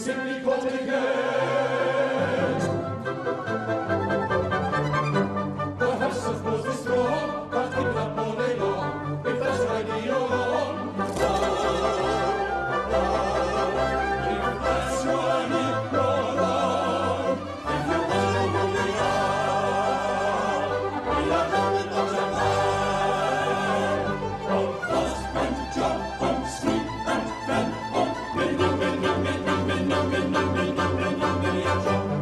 simply called again. Perhaps suppose this wrong, but keep it up all day long. If that's right, you're on. If that's right, you're on. If you want to go beyond, we are coming on the line. On husband, jump, on street and fan, on many, many, many, many, many, many, many, jump,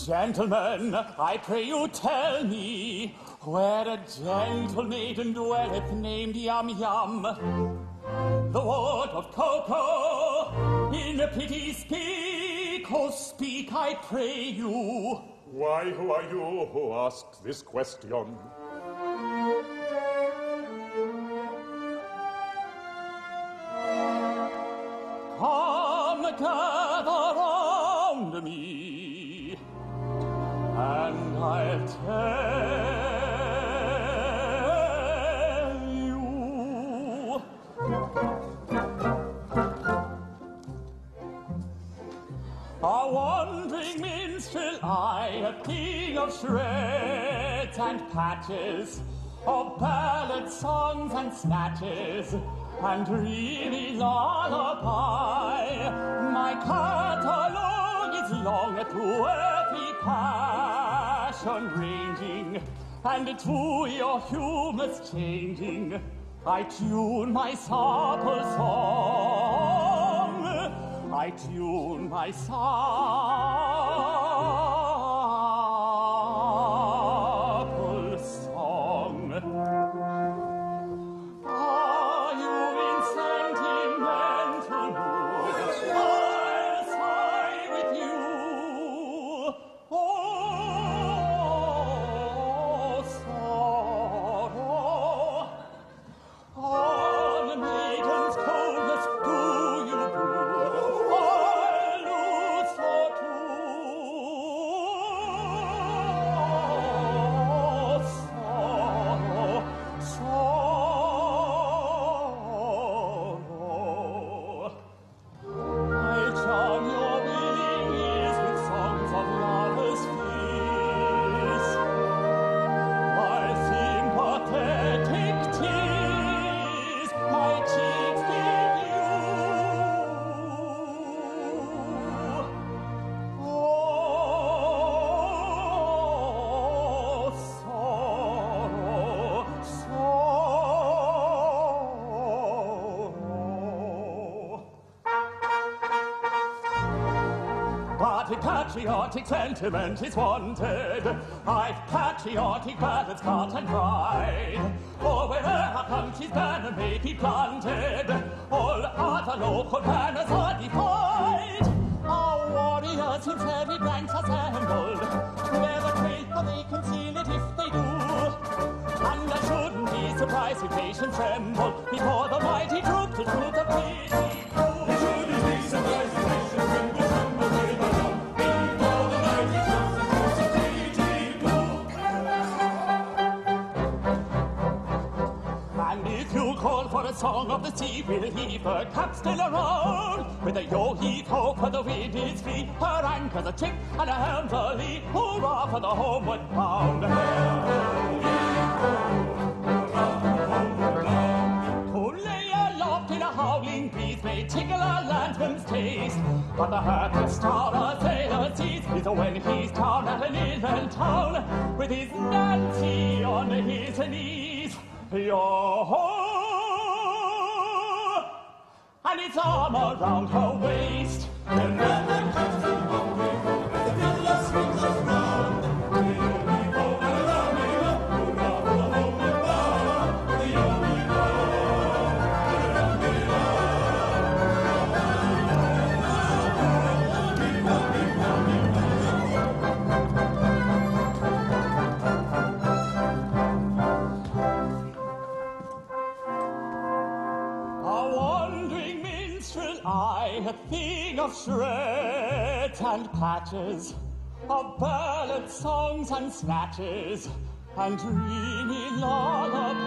Gentlemen, I pray you tell me where a gentle maiden dwelleth named Yum Yum. The word of cocoa in a pity speak, oh speak, I pray you. Why, who are you who asks this question? Come, gather round me, and I'll tell you. A wandering minstrel I, a king of shreds and patches, of ballad songs and snatches, and dreamy lullaby. My catalogue is long through every passion ranging, and to your humours changing, I tune my supple song. I tune my supple song. Are you in sentimental mood? I'll sigh with you. Oh, sorrow. On maiden's coldness do you brood? I'll lose for two. Sorrow, sorrow. I'll charm your willing ears with songs of lovers' fears. I'll sympathetic tears my cheeks give you. Oh, sorrow, sorrow. But patriotic sentiment is wanted. I've patriotic ballads cut and dried. For where our country's banner may be planted, all other local banners are defied. Our warriors in serried ranks assembled, never trail for they conceal it if they do. And I shouldn't be surprised if nations tremble before the mighty troops to shoot the Pitti-Sing. You shouldn't be surprised if nations tremble, tremble, with a lump, before the mighty troops to shoot the Pitti-Sing. And if you call for a song of the sea, we'll heave her cap still around. With a yo-heave-ho, for the wind is free, her anchor's a tip and her helm's a lee. Hurrah for the homeward bound. To lay aloft in a howling breeze may tickle a landsman's taste, but the happiest star a sailor sees is when he's down at an inland town, with his Nancy on his knees. Yo-ho! And its arm around her waist. And when the captain hungry, and the fiddler swings us round, yo-ho-ho, and around me, hurrah for the homeward bound. Yo-ho-ho, and around me, a thing of shreds and patches, of ballad songs and snatches, and dreamy lullaby,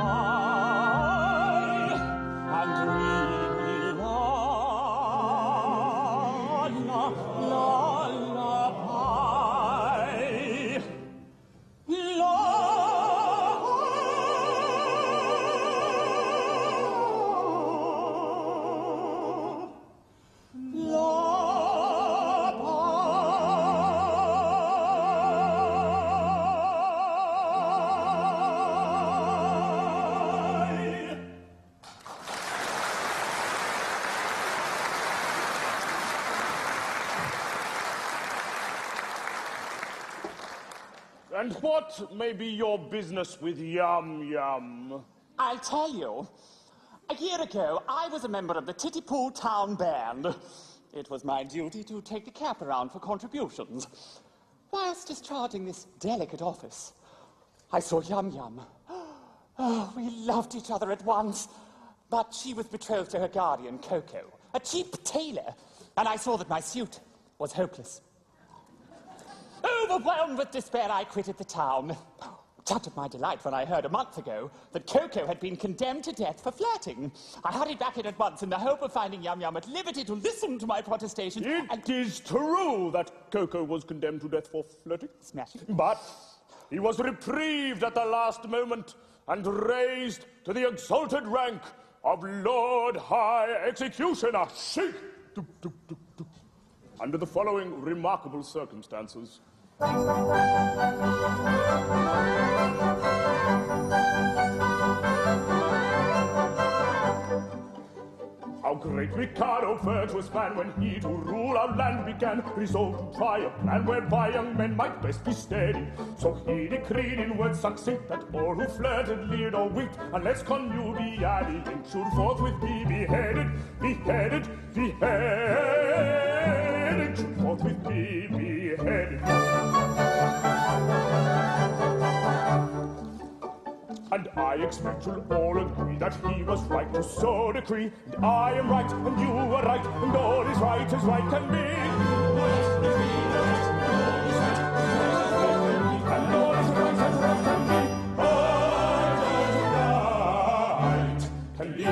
and dreamy lullaby. And what may be your business with Yum Yum? I'll tell you. A year ago, I was a member of the Pitti-Poo town band. It was my duty to take the cap around for contributions. Whilst discharging this delicate office, I saw Yum Yum. Oh, we loved each other at once. But she was betrothed to her guardian, Coco, a cheap tailor, and I saw that my suit was hopeless. Overwhelmed with despair, I quitted the town. Such of my delight when I heard a month ago that Coco had been condemned to death for flirting. I hurried back in at once in the hope of finding Yum Yum at liberty to listen to my protestation. It is true that Coco was condemned to death for flirting. Smashing. But he was reprieved at the last moment and raised to the exalted rank of Lord High Executioner. Shake! Under the following remarkable circumstances. How great Mikado, virtuous man, when he to rule our land began, resolved to try a plan whereby young men might best be steady. So he decreed in words succinct that all who flirted, leered or winked, unless connubially linked, should forthwith be beheaded, beheaded, beheaded, should forthwith be beheaded. And I expect you'll all agree that he was right to so decree. And I am right, and you are right, and all is right as right can be. And all is right as right can be. All is right can be.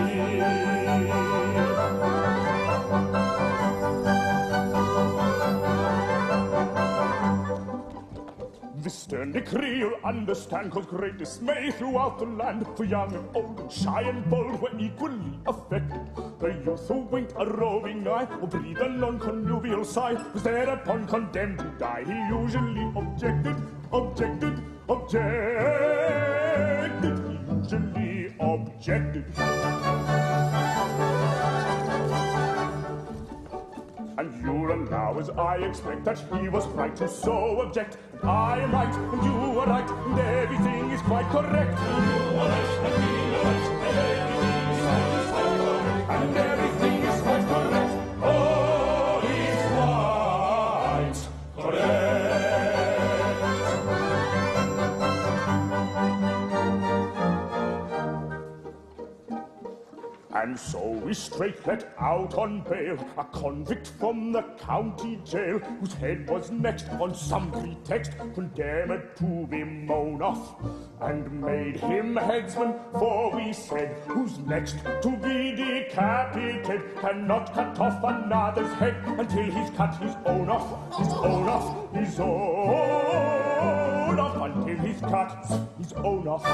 This stern decree you'll understand caused great dismay throughout the land, for young and old and shy and bold were equally affected. The youth who winked a roving eye or breathed a non-connubial sigh was thereupon condemned to die. He usually objected, objected, objected. He usually objected. And you'll allow, as I expect, that he was right to so object. And I am right, and you are right, and everything is quite correct. And you are right, and we are right, and everything is quite correct. All is quite correct. And so we straight let out on bail a convict from the county jail, whose head was next on some pretext condemned to be mown off, and made him headsman, for we said, who's next to be decapitated cannot cut off another's head until he's cut his own off, his own off, his own off, until he's cut his own off.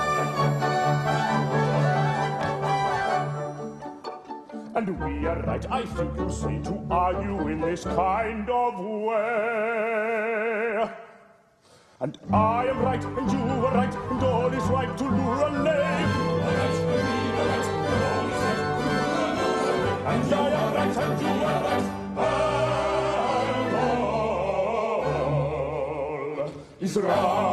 And we are right, I think you say, to argue in this kind of way. And I am right, and you are right, and all is right to lure a lay. And I am right, and you are right, and all is right.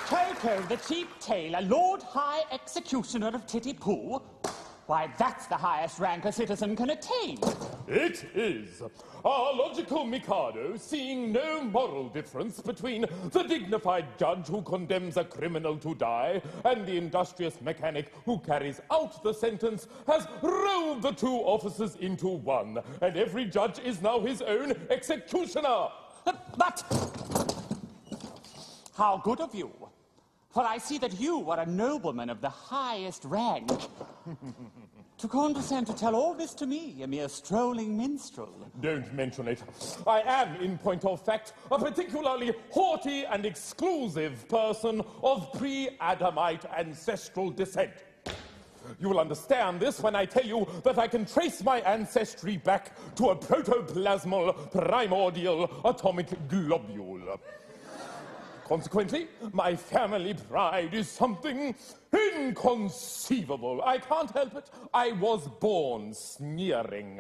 Coco, the cheap tailor, Lord High Executioner of Pitti-Poo, Why, that's the highest rank a citizen can attain. It is. Our logical Mikado, seeing no moral difference between the dignified judge who condemns a criminal to die and the industrious mechanic who carries out the sentence, has rolled the two officers into one, and every judge is now his own executioner. But how good of you. For I see that you are a nobleman of the highest rank. To condescend to tell all this to me, a mere strolling minstrel. Don't mention it. I am, in point of fact, a particularly haughty and exclusive person of pre-Adamite ancestral descent. You will understand this when I tell you that I can trace my ancestry back to a protoplasmal primordial atomic globule. Consequently, my family pride is something inconceivable. I can't help it. I was born sneering.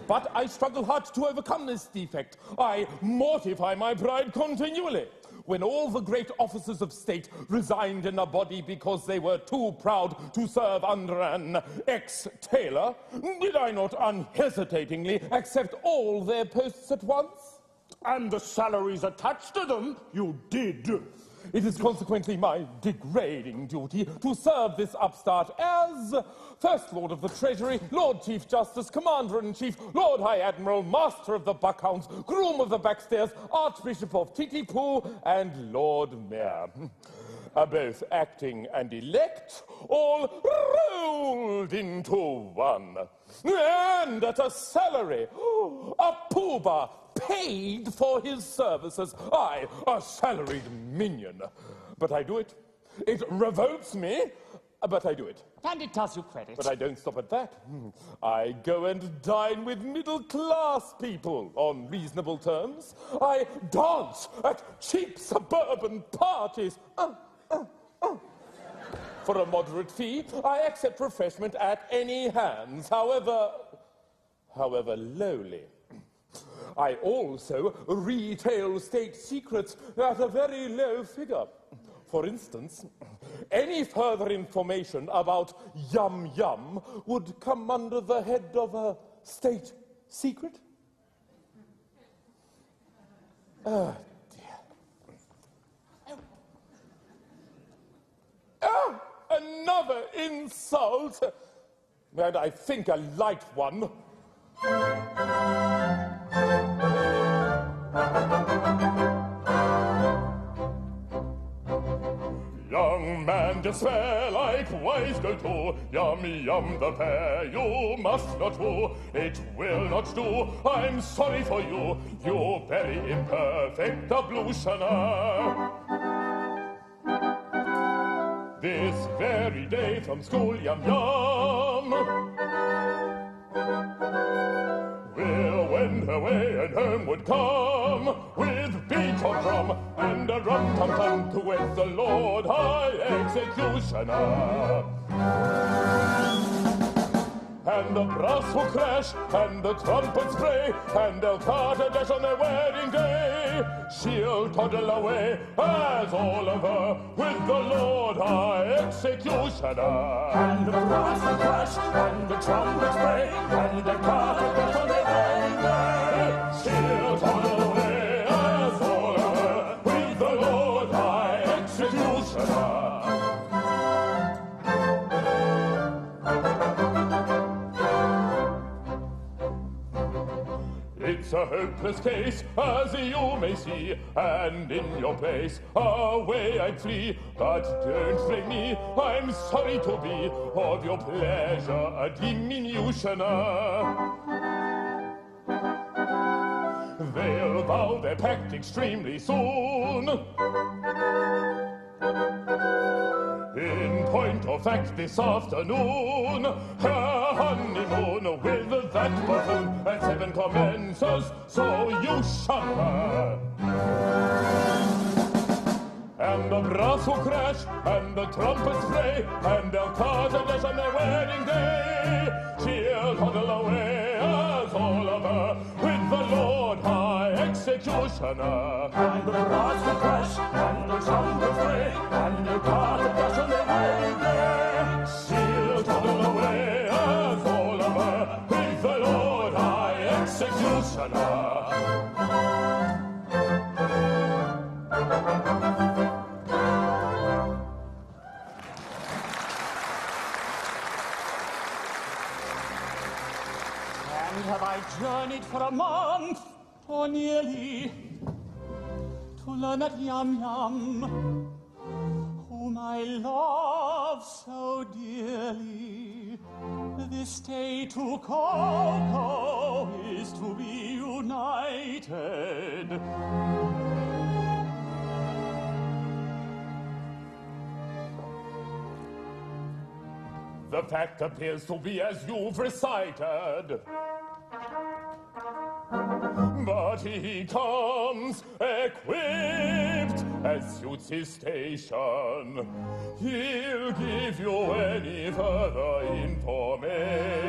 But I struggle hard to overcome this defect. I mortify my pride continually. When all the great officers of state resigned in a body because they were too proud to serve under an ex-tailor, did I not unhesitatingly accept all their posts at once? And the salaries attached to them, you did. It is consequently my degrading duty to serve this upstart as First Lord of the Treasury, Lord Chief Justice, Commander-in-Chief, Lord High Admiral, Master of the Buckhounds, Groom of the Backstairs, Archbishop of Titi-Poo, and Lord Mayor. Both acting and elect, all rolled into one. And at a salary, a Poo-Bah paid for his services. I, a salaried minion. But I do it. It revolts me, but I do it. And it does you credit. But I don't stop at that. I go and dine with middle-class people on reasonable terms. I dance at cheap suburban parties. For a moderate fee, I accept refreshment at any hands, however lowly. I also retail state secrets at a very low figure. For instance, any further information about Yum Yum would come under the head of a state secret. Oh, dear. Oh, another insult! And I think a light one. Young man, despair, likewise go to Yum Yum the pear you must not woo. It will not do, I'm sorry for you, you very imperfect ablutioner. This very day from school, Yum Yum will wend her way and homeward come with beat or drum and a rum-tum-tum to wed the Lord High Executioner. And the brass will crash, and the trumpets play, and they'll cart a dash on their wedding day. She'll toddle away as Oliver with the Lord High Executioner. And the brass will crash, and the trumpets play, and they'll cart a dash on their wedding day. She'll toddle away as Oliver with the Lord High Executioner. It's a hopeless case, as you may see, and in your place away I'd flee. But don't blame me, I'm sorry to be of your pleasure a diminutioner. They'll vow their pact extremely soon. In point of fact, this afternoon, her honeymoon with that buffoon at 7 commences, so you shun her. And the brass will crash, and the trumpets play, and they'll cart a dash on their wedding day. She'll toddle away as Oliver with the Lord High Executioner. And the brass will crash, and the trumpets play, and they'll cart a dash on their wedding day. She'll toddle away have I journeyed for a month, or nearly, to learn that Yum-Yum, whom I love so dearly, this day to Coco is to be united. The fact appears to be as you've recited. But he comes equipped as suits his station. He'll give you any further information.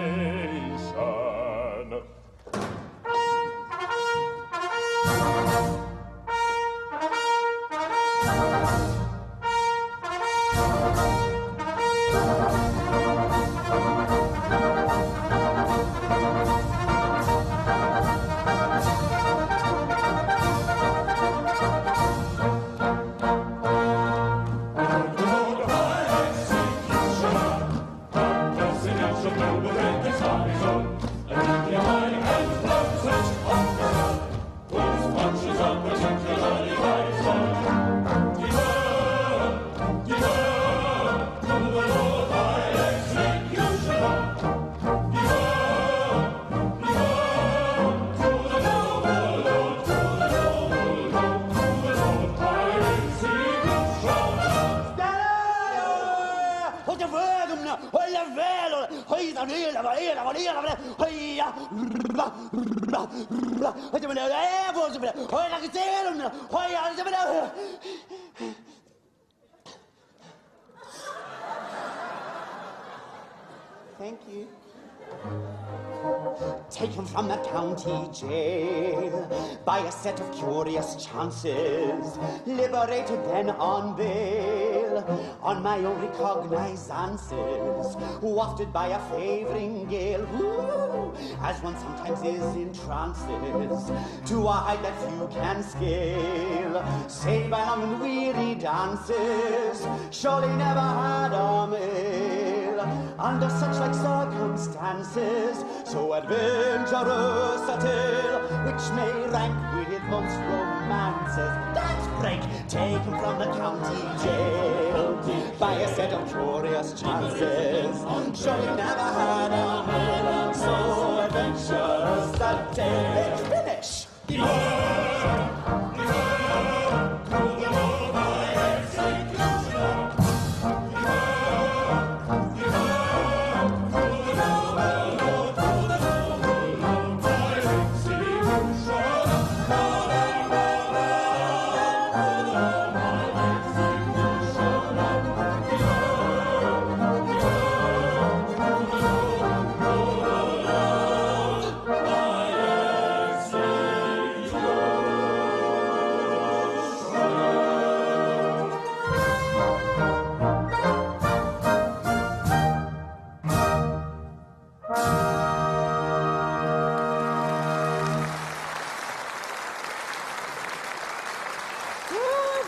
Thank you. Taken from the county jail by a set of curious chances, liberated then on bail, on my own recognizances, wafted by a favoring gale, woo, as one sometimes is in trances, to a height that few can scale, saved by long and weary dances, surely never had a mail, under such like circumstances, so adventurous a tale, which may rank with most romances. That's break, taken from the county jail, by a set of curious chances, surely never had a mail, so adventurous a tale. Finish!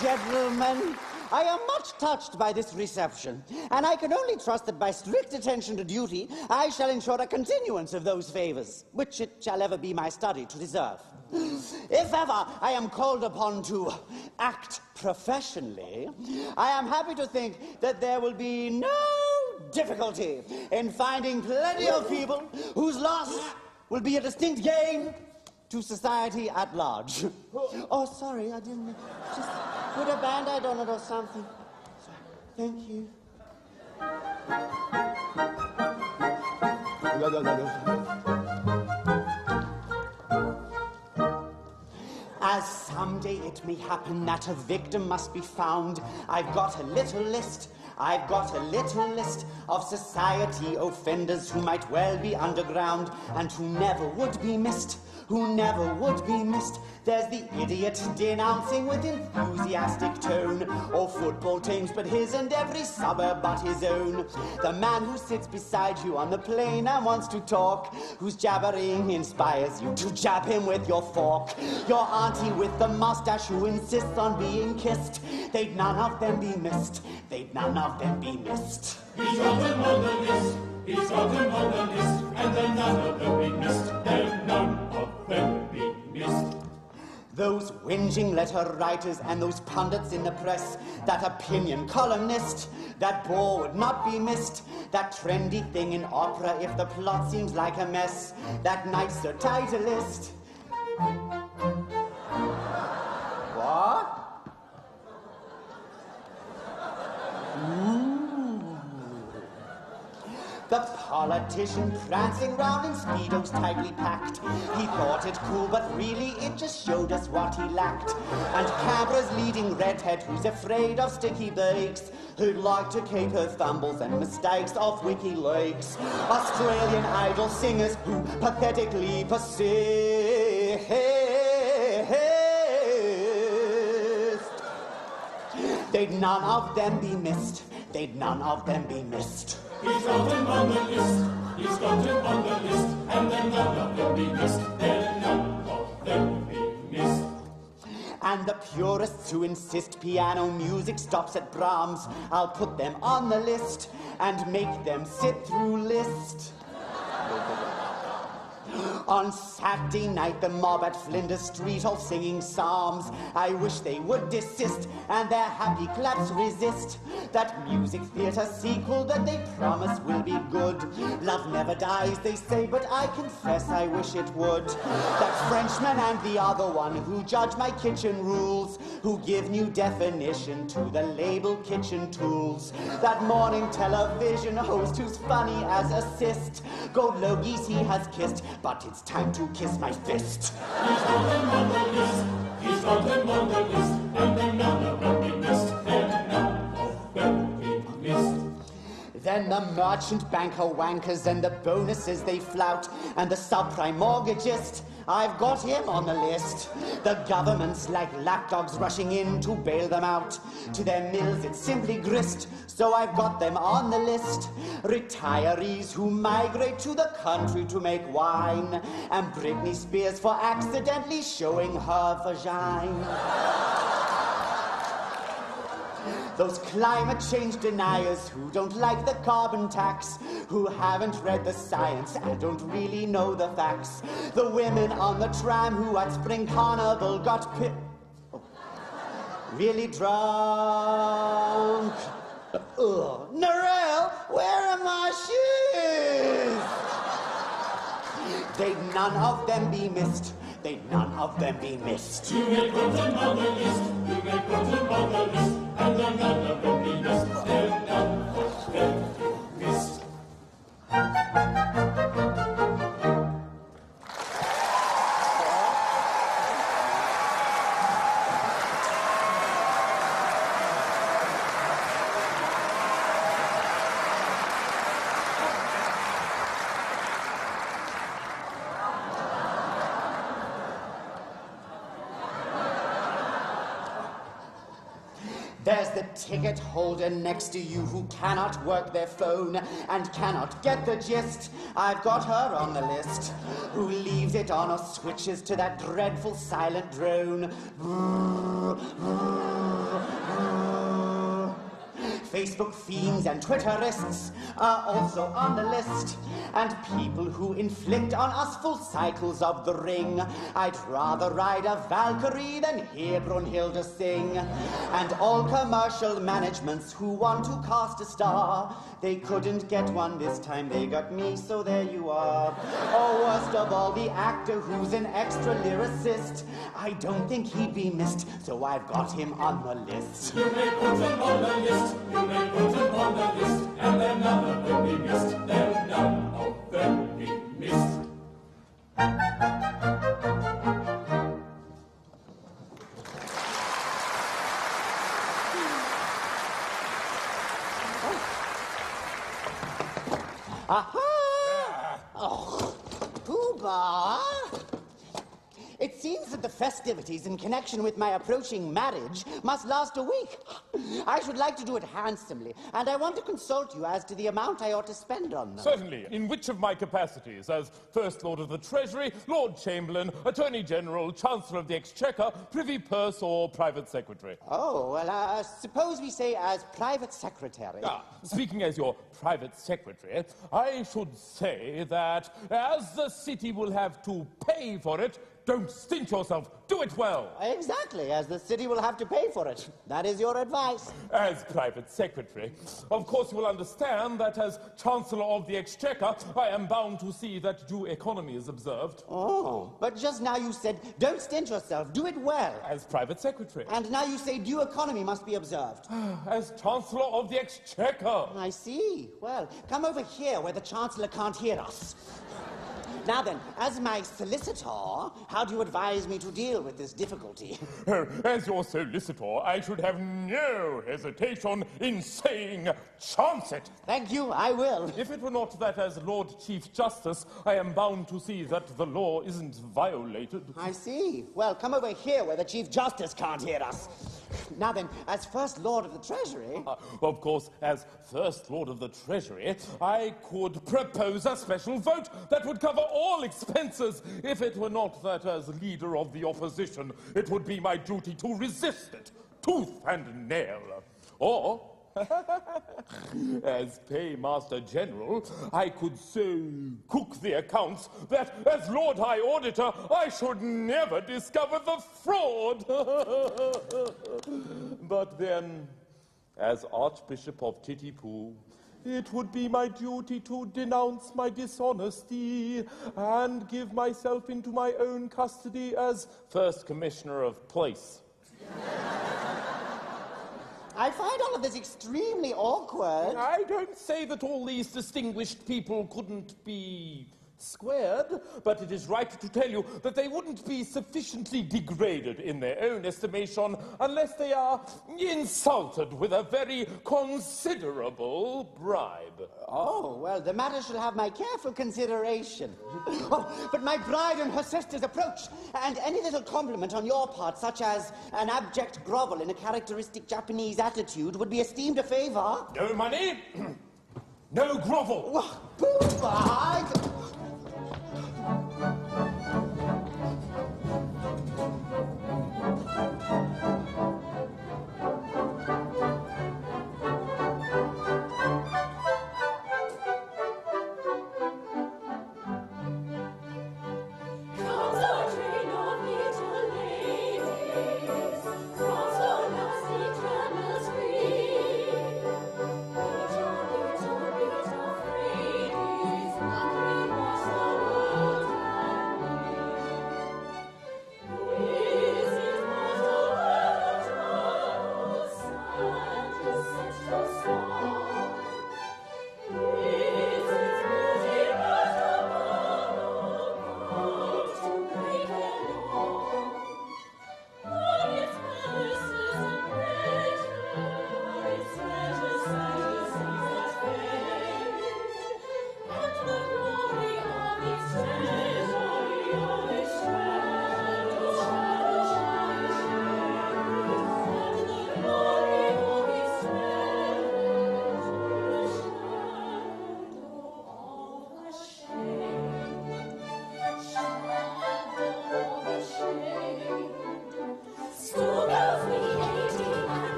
Gentlemen, I am much touched by this reception, and I can only trust that by strict attention to duty, I shall ensure a continuance of those favors, which it shall ever be my study to deserve. If ever I am called upon to act professionally, I am happy to think that there will be no difficulty in finding plenty of people whose loss will be a distinct gain to society at large. Oh, sorry, I didn't... Just put a band-aid on it or something. Thank you. As someday it may happen that a victim must be found, I've got a little list of society offenders who might well be underground and who never would be missed. There's the idiot denouncing with enthusiastic tone, or football teams but his and every suburb but his own. The man who sits beside you on the plane and wants to talk, whose jabbering inspires you to jab him with your fork. Your auntie with the mustache who insists on being kissed. They'd none of them be missed. He's got them on the list, and then none of them be missed. whinging letter writers and those pundits in the press, that opinion columnist, that bore would not be missed, that trendy thing in opera if the plot seems like a mess, that night's the titleist. What? The politician prancing round in Speedos tightly packed. He thought it cool, but really it just showed us what he lacked. And Canberra's leading redhead who's afraid of sticky bakes, who'd like to keep her fumbles and mistakes off WikiLeaks. Australian Idol singers who pathetically persist. They'd none of them be missed. They'd none of them be missed. He's got him on the list, he's got him on the list, and then none of them be missed, then none of them be missed. And the purists who insist piano music stops at Brahms, I'll put them on the list and make them sit through Liszt. On Saturday night, the mob at Flinders Street all singing psalms. I wish they would desist and their happy claps resist. That music theatre sequel that they promise will be good. Love never dies, they say, but I confess I wish it would. That Frenchman and the other one who judge my kitchen rules, who give new definition to the label kitchen tools. That morning television host who's funny as a cyst. Gold Logies he has kissed, but it's time to kiss my fist. He's got him on the list, he's got him on the list, and then none of them be missed, then none of them be missed. Then the merchant banker wankers and the bonuses they flout, and the subprime mortgagist, I've got him on the list. The government's like lapdogs rushing in to bail them out. To their mills it's simply grist, so I've got them on the list. Retirees who migrate to the country to make wine, and Britney Spears for accidentally showing her vagina. Those climate change deniers who don't like the carbon tax, who haven't read the science and don't really know the facts. The women on the tram who at Spring Carnival got really drunk. Narelle, where are my shoes? They'd none of them be missed. They'd none of them be missed. You may put them on the list, you may put them on the list, and then none of them be missed, then none of them be missed. There's the ticket holder next to you who cannot work their phone and cannot get the gist. I've got her on the list, who leaves it on or switches to that dreadful silent drone. Facebook fiends and Twitterists are also on the list, and people who inflict on us full cycles of the ring. I'd rather ride a Valkyrie than hear Brunhilde sing. And all commercial managements who want to cast a star, they couldn't get one this time, they got me, so there you are. Or worst of all, the actor who's an extra lyricist, I don't think he'd be missed, so I've got him on the list. You may put him on the list, you may put him on the list, and then none of them be missed, then none of them be missed. Aha! Oh, Poo-Bah! It seems that the festivities in connection with my approaching marriage must last a week. I should like to do it handsomely, and I want to consult you as to the amount I ought to spend on them. Certainly. In which of my capacities? As First Lord of the Treasury, Lord Chamberlain, Attorney General, Chancellor of the Exchequer, Privy Purse, or Private Secretary? Oh, well, suppose we say as private secretary. Speaking as your private secretary, I should say that as the city will have to pay for it, don't stint yourself. Do it well. Exactly, as the city will have to pay for it. That is your advice. As private secretary, of course you will understand that as Chancellor of the Exchequer, I am bound to see that due economy is observed. Oh, but just now you said, don't stint yourself, do it well. As private secretary. And now you say due economy must be observed. As Chancellor of the Exchequer. I see. Well, come over here where the Chancellor can't hear us. Now then, as my solicitor, how do you advise me to deal with this difficulty? As your solicitor, I should have no hesitation in saying, chance it. Thank you, I will. If it were not that as Lord Chief Justice, I am bound to see that the law isn't violated. I see. Well, come over here where the Chief Justice can't hear us. Now then, as First Lord of the Treasury... Of course, as First Lord of the Treasury, I could propose a special vote that would cover all expenses. If it were not that as leader of the opposition, it would be my duty to resist it, tooth and nail. Or, as Paymaster General, I could so cook the accounts that, as Lord High Auditor, I should never discover the fraud. But then, as Archbishop of Pitti-Poo, it would be my duty to denounce my dishonesty and give myself into my own custody as First Commissioner of Police. I find all of this extremely awkward. I don't say that all these distinguished people couldn't be squared, but it is right to tell you that they wouldn't be sufficiently degraded in their own estimation unless they are insulted with a very considerable bribe. Oh, well, the matter shall have my careful consideration. Oh, but my bride and her sisters approach, and any little compliment on your part, such as an abject grovel in a characteristic Japanese attitude, would be esteemed a favor. No money, no grovel. Poo-Bah!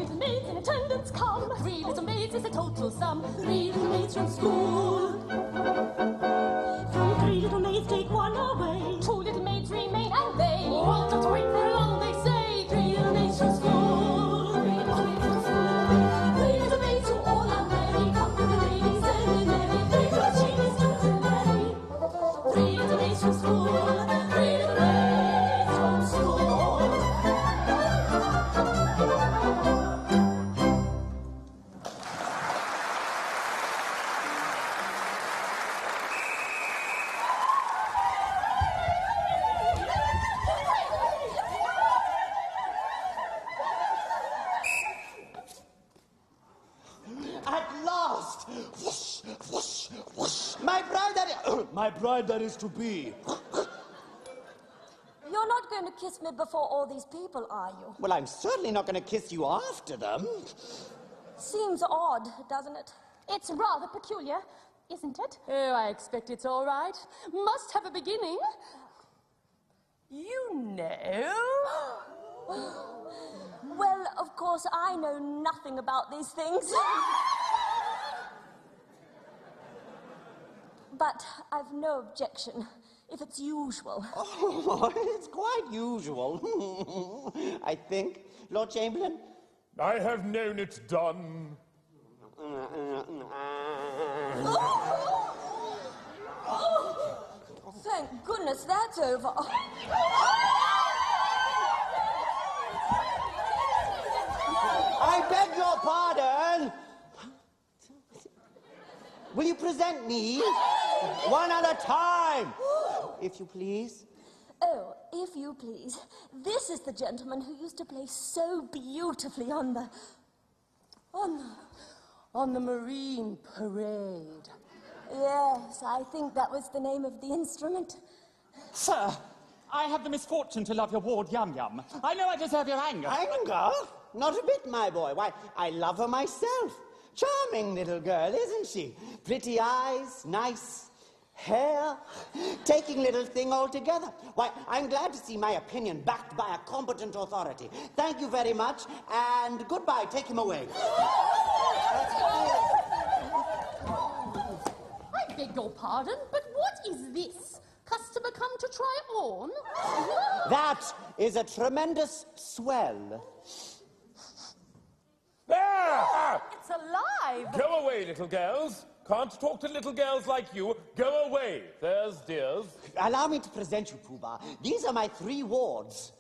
little maids in attendance come. 3 little maids is the total sum. 3 little maids from school. From 3 little maids take 1 away. 2 little maids remain and they won't have to wait for long, they say. 3 little maids from school. 3 little maids from school. 3 little maids who all are merry. Come to the ladies and the merry. 3 little cheese to Larry. 3 little maids from school. 3 little maids from school. At last! Whoosh, whoosh, whoosh. My bride my bride that is to be. You're not going to kiss me before all these people, are you? Well, I'm certainly not going to kiss you after them. Seems odd, doesn't it? It's rather peculiar, isn't it? Oh, I expect it's all right. Must have a beginning. You know. Well, of course, I know nothing about these things. But I've no objection, if it's usual. Oh, it's quite usual. I think. Lord Chamberlain? I have known it done. Thank goodness that's over. I beg your pardon. Will you present me? One at a time, if you please. Oh, if you please. This is the gentleman who used to play so beautifully on the Marine Parade. Yes, I think that was the name of the instrument. Sir, I have the misfortune to love your ward Yum-Yum. I know I deserve your anger. Anger? Not a bit, my boy. Why, I love her myself. Charming little girl, isn't she? Pretty eyes, nice hair, taking little thing altogether. Why, I'm glad to see my opinion backed by a competent authority. Thank you very much, and goodbye. Take him away. I beg your pardon, but what is this? Customer come to try on? That is a tremendous swell. Ah! It's alive! Go away, little girls. Can't talk to little girls like you. Go away. There's dears. Allow me to present you, Poo-Bah. These are my 3 wards.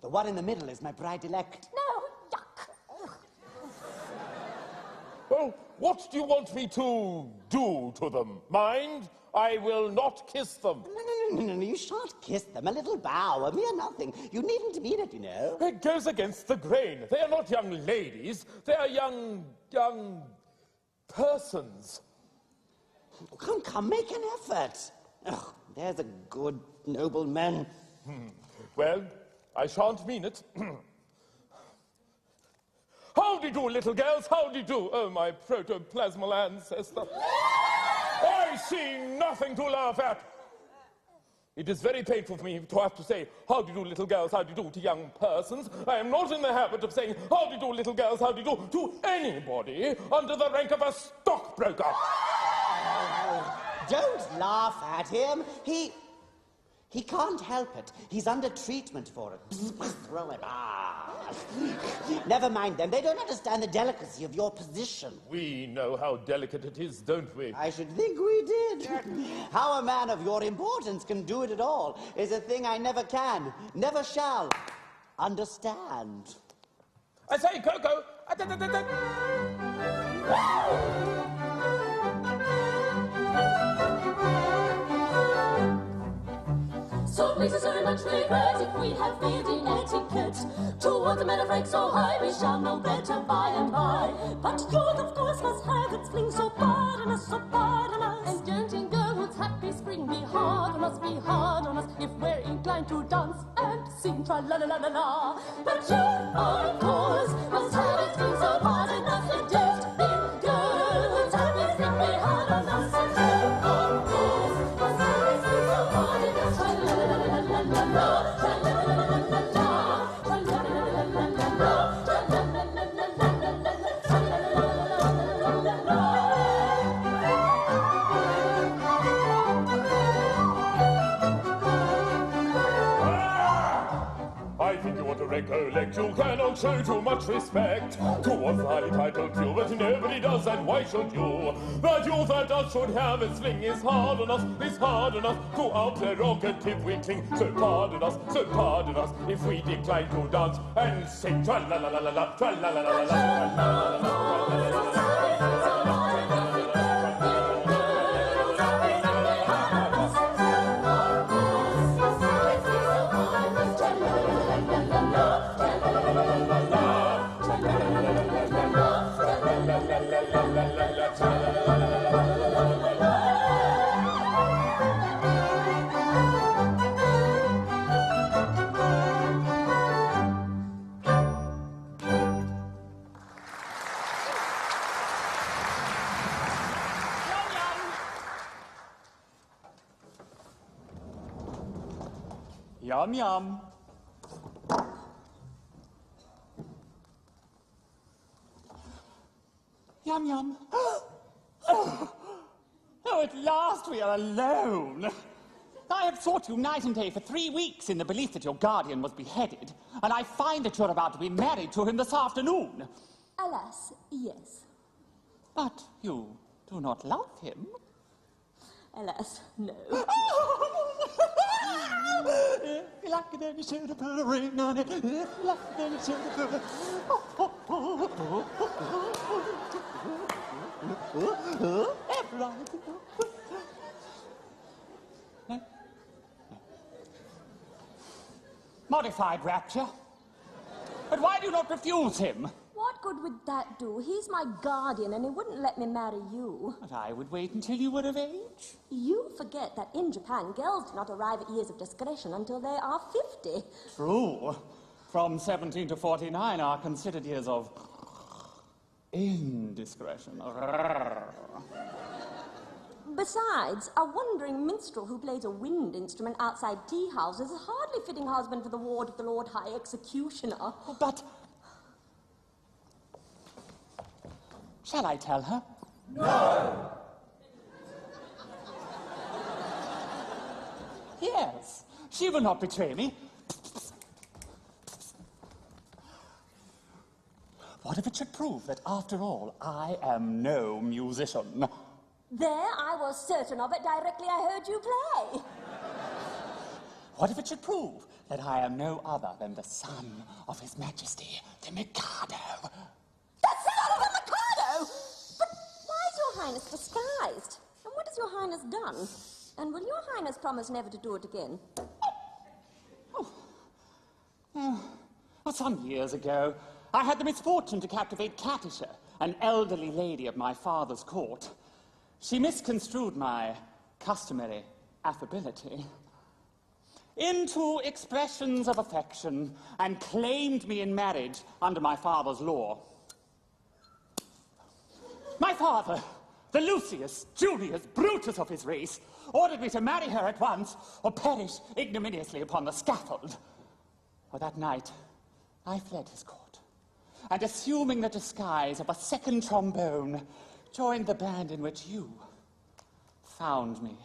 The one in the middle is my bride-elect. No, yuck. Well, what do you want me to do to them? Mind? I will not kiss them. No, you shan't kiss them. A little bow, a mere nothing. You needn't mean it, you know. It goes against the grain. They are not young ladies. They are young persons. Come, make an effort. Oh, there's a good nobleman. Well, I shan't mean it. Howdy-do, little girls, howdy-do. Oh, my protoplasmal ancestor. I see nothing to laugh at. It is very painful for me to have to say, howdy-do, little girls, howdy-do to young persons. I am not in the habit of saying, howdy-do, little girls, howdy-do to anybody under the rank of a stockbroker. Don't laugh at him. He can't help it. He's under treatment for it. Throw him. Never mind them. They don't understand the delicacy of your position. We know how delicate it is, don't we? I should think we did. How a man of your importance can do it at all is a thing I never can, never shall understand. I say, Coco. So please very much regret if we have failed in etiquette. Towards a man of rank so high, we shall know better by and by. But youth, of course, must have its fling, so pardon us, so pardon us. And don't in girlhood's happy spring be hard on us, be hard on us, if we're inclined to dance and sing tra-la-la-la-la-la. But you, of course, must have its fling, so pardon us. And don't in girlhood's happy spring be hard on us. And you, of course, must have its fling, so pardon us. Tra-la-la-la-la-la-la, tra-la-la-la-la-la, tra-la-la-la-la-la-la, tra-la-la-la-la-la. show too much respect towards the highly titled Gilbert. Nobody does, and why should you? The youth that us should have its fling is hard on us, to our prerogative we cling. So pardon us, if we decline to dance and sing tra-la-la-la-la-la, tra-la-la-la-la-la, tra-la-la-la-la-la. Yum, yum. Yum, yum. Oh, at last we are alone. I have sought you night and day for 3 weeks in the belief that your guardian was beheaded, and I find that you're about to be married to him this afternoon. Alas, yes. But you do not love him. Alas, no. If you like it, then you should have put a ring on it. If you like it, then you should have put a... No? Modified rapture. But why do you not refuse him? What good would that do? He's my guardian, and he wouldn't let me marry you. But I would wait until you were of age. You forget that in Japan, girls do not arrive at years of discretion until they are 50. True. From 17 to 49 are considered years of indiscretion. Besides, a wandering minstrel who plays a wind instrument outside tea houses is hardly fitting husband for the ward of the Lord High Executioner. But... shall I tell her? No! Yes, she will not betray me. What if it should prove that, after all, I am no musician? There, I was certain of it directly I heard you play. What if it should prove that I am no other than the son of His Majesty, the Mikado? The son of the Mikado! But why is your Highness disguised? And what has your Highness done? And will your Highness promise never to do it again? Well, some years ago, I had the misfortune to captivate Katisha, an elderly lady of my father's court. She misconstrued my customary affability into expressions of affection and claimed me in marriage under my father's law. My father, the Lucius Julius Brutus of his race, ordered me to marry her at once or perish ignominiously upon the scaffold. For that night, I fled his court, and assuming the disguise of a second trombone, joined the band in which you found me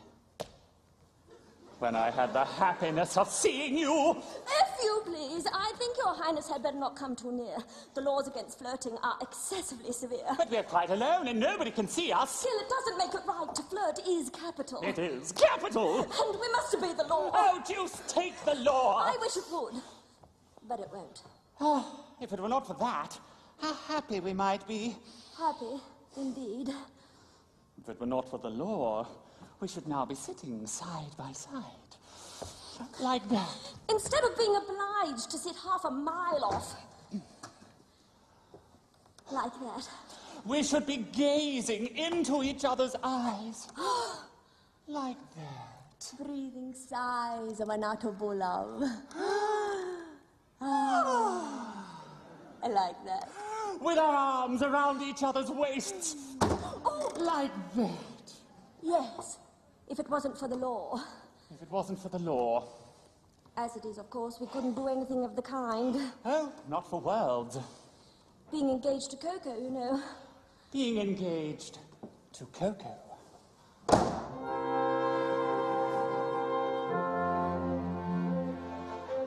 when I had the happiness of seeing you. If you please, I think your Highness had better not come too near. The laws against flirting are excessively severe. But we're quite alone and nobody can see us. Still, it doesn't make it right. To flirt is capital. It is capital. And we must obey the law. Oh, deuce take the law. I wish it would, but it won't. Oh, if it were not for that, how happy we might be. Happy, indeed. If it were not for the law, we should now be sitting side by side. Like that. Instead of being obliged to sit half a mile off. Like that. We should be gazing into each other's eyes. Like that. Breathing sighs of unutterable love. Like that. With our arms around each other's waists. Oh. Like that. Yes, if it wasn't for the law. If it wasn't for the law. As it is, of course, we couldn't do anything of the kind. Oh, not for worlds. Being engaged to Coco, you know. Being engaged to Coco.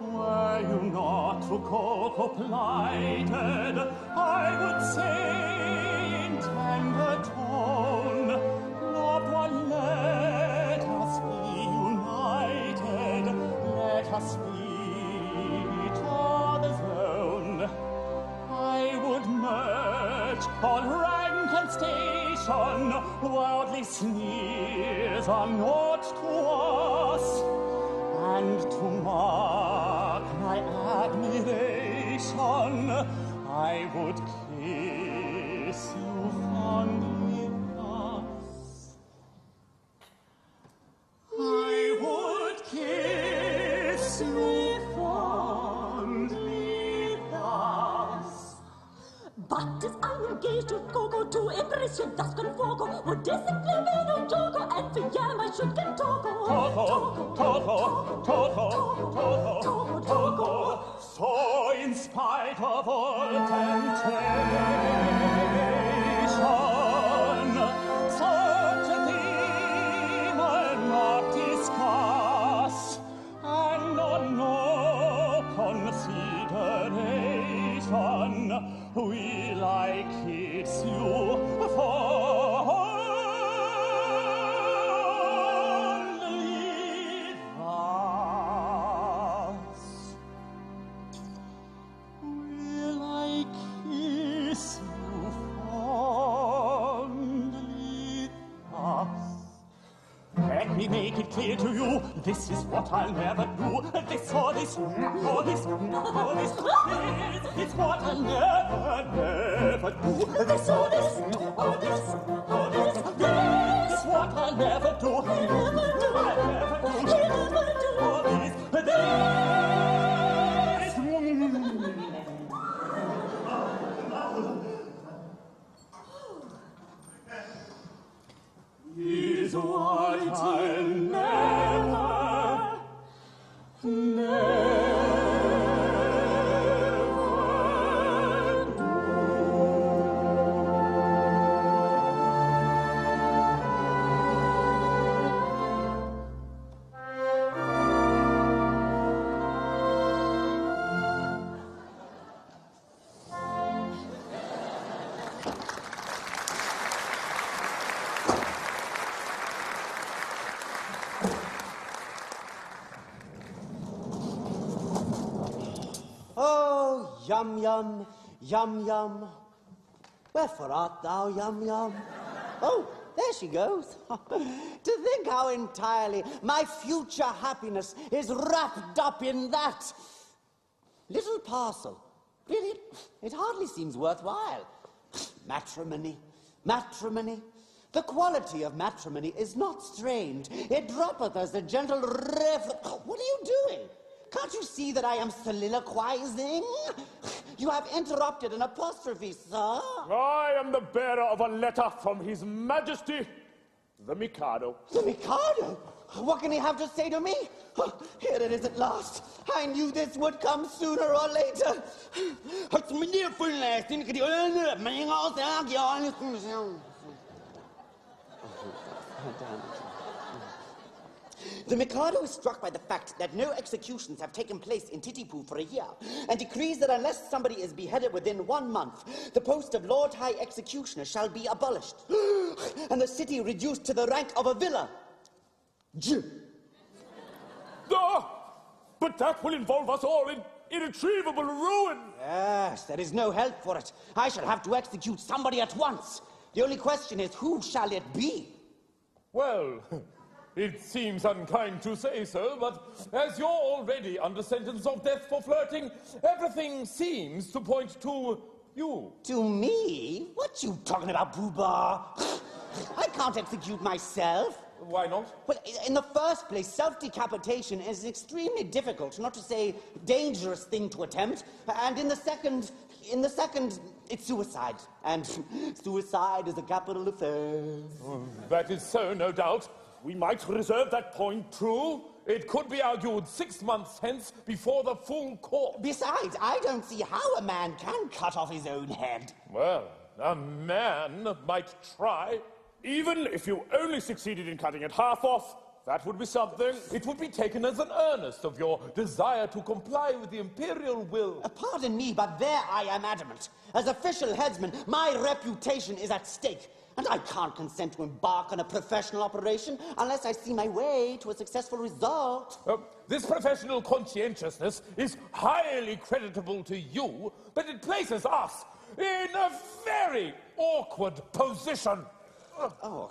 Were you not not to Coco plighted, I would say in tender tone, loved one, let us be united, let us be each other's own. I would merge all rank and station, worldly sneers are naught to us, and to mark my admiration, I would kiss you fondly thus. I would kiss you fondly thus. But as I'm engaged to Coco, to embrace you thus con fuoco, would discipline me no gioco, and for yam I should get Togo. Togo. So in spite of all temptation, such a theme I'll not discuss, and on no consideration will I kiss you fondly thus. Will I kiss you fondly thus? Let me make it clear to you, this is what I'll never do. This or this, or this, or this, this is what I'll never do. This or this, or this, or this, this is what I'll never do. I'll never do, or this, is what I'll never, never Yum, yum, yum, yum. Wherefore art thou, yum, yum? Oh, there she goes. To think how entirely my future happiness is wrapped up in that little parcel. Really, it hardly seems worthwhile. Matrimony, matrimony. The quality of matrimony is not strained. It droppeth as a gentle What are you doing? Can't you see that I am soliloquizing? You have interrupted an apostrophe, sir. I am the bearer of a letter from His Majesty, the Mikado. The Mikado? What can he have to say to me? Here it is at last. I knew this would come sooner or later. The Mikado is struck by the fact that no executions have taken place in Pitti-Poo for a year, and decrees that unless somebody is beheaded within 1 month, the post of Lord High Executioner shall be abolished, and the city reduced to the rank of a villa. But that will involve us all in irretrievable ruin. Yes, there is no help for it. I shall have to execute somebody at once. The only question is, who shall it be? Well, it seems unkind to say so, but as you're already under sentence of death for flirting, everything seems to point to you. To me? What you talking about, Poo-Bah? I can't execute myself. Why not? Well, in the first place, self-decapitation is an extremely difficult, not to say dangerous thing to attempt. And in the second, it's suicide. And suicide is a capital offense. That is so, no doubt. We might reserve that point. True. It could be argued 6 months hence before the full court. Besides, I don't see how a man can cut off his own head. Well, a man might try. Even if you only succeeded in cutting it half off, that would be something. It would be taken as an earnest of your desire to comply with the imperial will. Pardon me, but there I am adamant. As official headsman, my reputation is at stake. And I can't consent to embark on a professional operation unless I see my way to a successful result. This professional conscientiousness is highly creditable to you, but it places us in a very awkward position. Oh,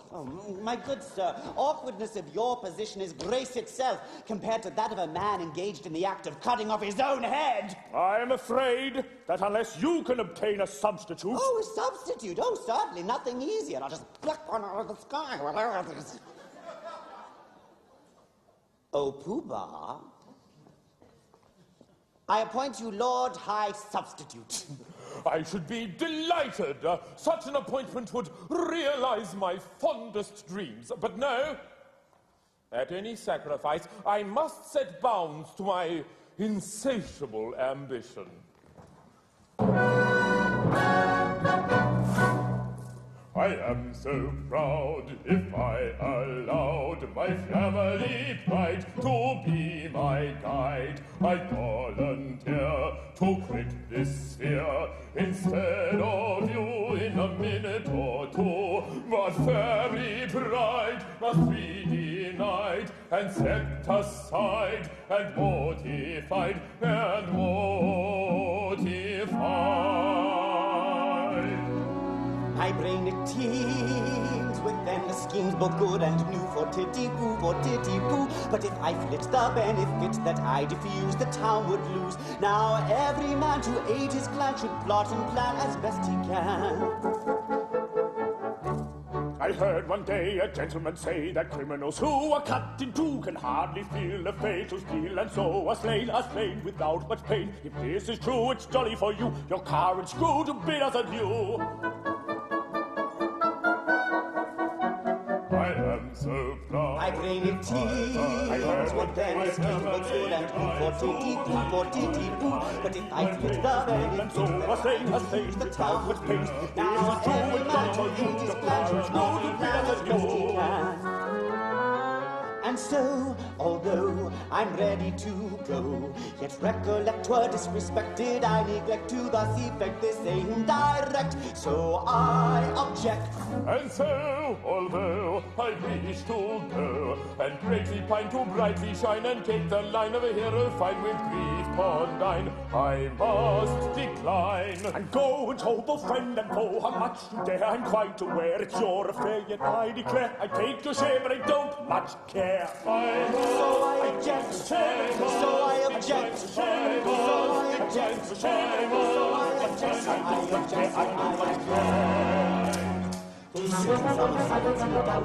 my good sir, awkwardness of your position is grace itself compared to that of a man engaged in the act of cutting off his own head. I am afraid that unless you can obtain a substitute... Oh, a substitute? Oh, certainly, nothing easier. I'll just pluck one out of the sky, whatever it is. Oh, Poo-Bah, I appoint you Lord High Substitute. I should be delighted. Such an appointment would realize my fondest dreams. But no, at any sacrifice, I must set bounds to my insatiable ambition. I am so proud if I allowed my family pride to be my guide. I volunteer to quit this sphere instead of you in a minute or two. But family pride must be denied and set aside and mortified and mortified. My brain it teems with endless schemes, both good and new for Titty-Poo, for Titty-Poo. But if I flit the benefit that I diffuse, the town would lose. Now every man to aid his clan should plot and plan as best he can. I heard one day a gentleman say that criminals who are cut in two can hardly feel the fatal steel, and so are slain without much pain. If this is true, it's jolly for you, your courage grew to bid us adieu. I am so proud. My brain it teems with endless schemes, both good and new for Titty-Poo, for Titty-Poo. But if I flit the benefit that I diffuse, the town would lose. Now every man to aid his clan should plot and plan as best he can. And so, although I'm ready to go, yet recollect 'twere disrespected I neglect to thus effect this indirect. So I object. And so, although I wish to go, and greatly pine to brightly shine, and take the line of a hero fine with grief condign, I must decline. And go and tell both friend and foe how much you dare. I'm quite aware it's your affair, yet I declare I take your share, but I don't much care. So I object, so I object, so I object, so I object. Who sits on the silence in a down,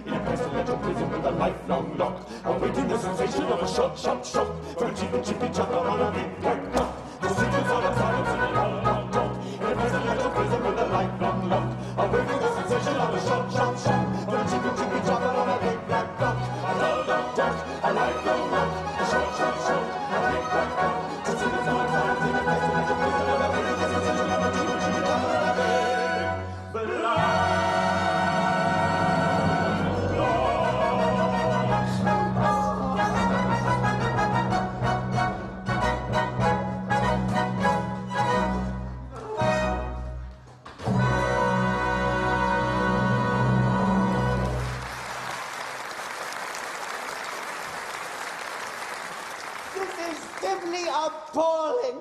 in a pestilential prison with a lifelong lock, awaiting the sensation of a shot from a chippy chopper on a big black cock. Who sits on the silence in a down, in a pestilential prison with a lifelong lock, awaiting the sensation of a shot from a chippy chopper on a big black cock. I love the duck, I like the rock, a shot, a big black cock. Who sits on the silence in a pestilential prison with a awaiting the sensation of a chippy chopper on a big black. Appalling!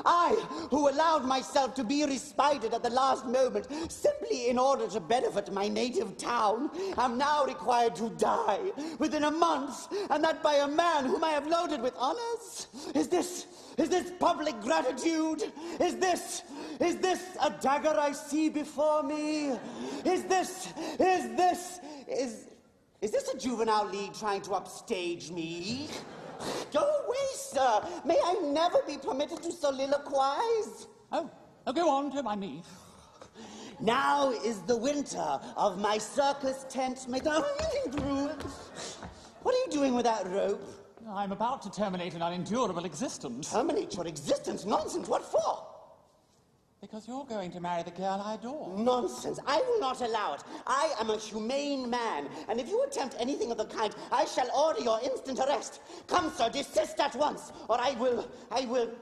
I, who allowed myself to be respited at the last moment simply in order to benefit my native town, am now required to die within a month, and that by a man whom I have loaded with honors? Is this public gratitude? Is this a dagger I see before me? Is this a juvenile league trying to upstage me? Go away, sir. May I never be permitted to soliloquize? Oh, go on, don't mind me. Now is the winter of my circus tent made of through. What are you doing with that rope? I'm about to terminate an unendurable existence. Terminate your existence? Nonsense. What for? Because you're going to marry the girl I adore. Nonsense. I will not allow it. I am a humane man, and if you attempt anything of the kind, I shall order your instant arrest. Come, sir, desist at once, or I will